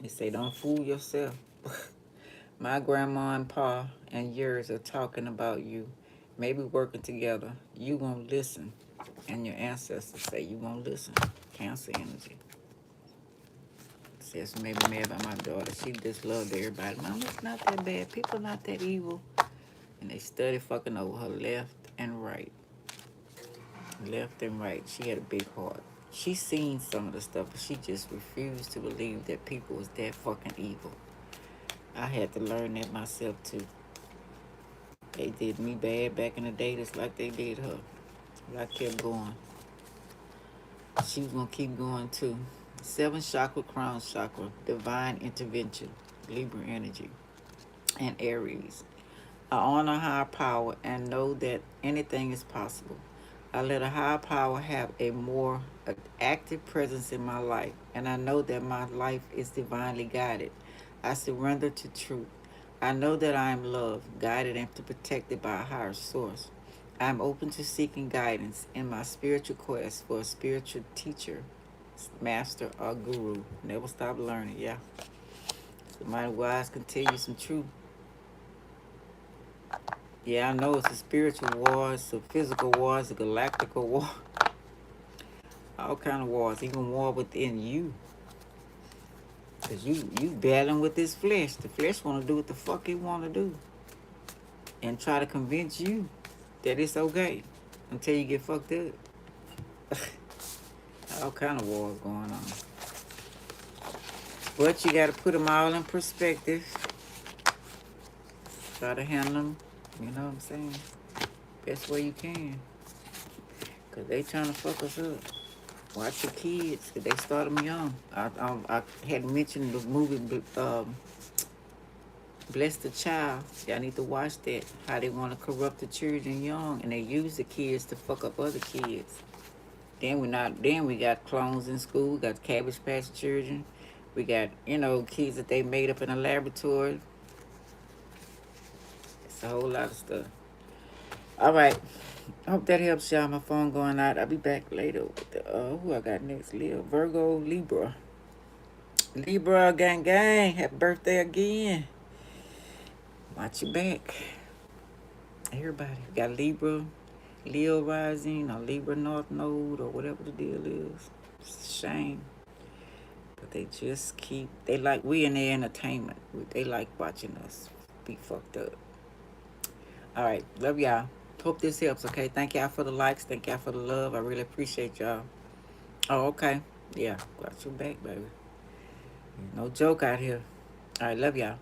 They say don't fool yourself. My grandma and pa and yours are talking about you. Maybe working together. You won't listen. And your ancestors say you won't listen. Cancer energy. Says maybe mad about my daughter. She just loved everybody. Mom, it's not that bad. People not that evil. And they study fucking over her left and right. Left and right. She had a big heart. She seen some of the stuff, but she just refused to believe that people was that fucking evil. I had to learn that myself too. They did me bad back in the day just like they did her. But I kept going. She was going to keep going too. 7th chakra, crown chakra, divine intervention, Libra energy, and Aries. I honor higher power and know that anything is possible. I let a higher power have a more active presence in my life, and I know that my life is divinely guided. I surrender to truth. I know that I am loved, guided, and protected by a higher source. I am open to seeking guidance in my spiritual quest for a spiritual teacher, master, or guru. Never stop learning, yeah. Somebody wise can tell you some truth. Yeah, I know it's a spiritual war, it's a physical war, it's a galactical war. All kind of wars, even war within you. Because you battling with this flesh. The flesh want to do what the fuck it want to do. And try to convince you that it's okay until you get fucked up. All kind of wars going on. But you got to put them all in perspective. Try to handle them, you know what I'm saying? Best way you can. Because they trying to fuck us up. Watch your kids, because they start them young. I had mentioned the movie Bless the Child. Y'all need to watch that. How they want to corrupt the children young, and they use the kids to fuck up other kids. Then we got clones in school. We got Cabbage Patch children. We got, kids that they made up in a laboratory. It's a whole lot of stuff. All right. I hope that helps y'all. My phone going out. I'll be back later with who I got next? Leo, Virgo, Libra. Libra, gang, gang. Happy birthday again. Watch your back. Everybody. We got Libra, Leo rising, or Libra North Node, or whatever the deal is. It's a shame. But they just we in their entertainment. They like watching us be fucked up. All right. Love y'all. Hope this helps, okay? Thank y'all for the likes. Thank y'all for the love. I really appreciate y'all. Oh, okay. Yeah. Got your back, baby. No joke out here. All right. Love y'all.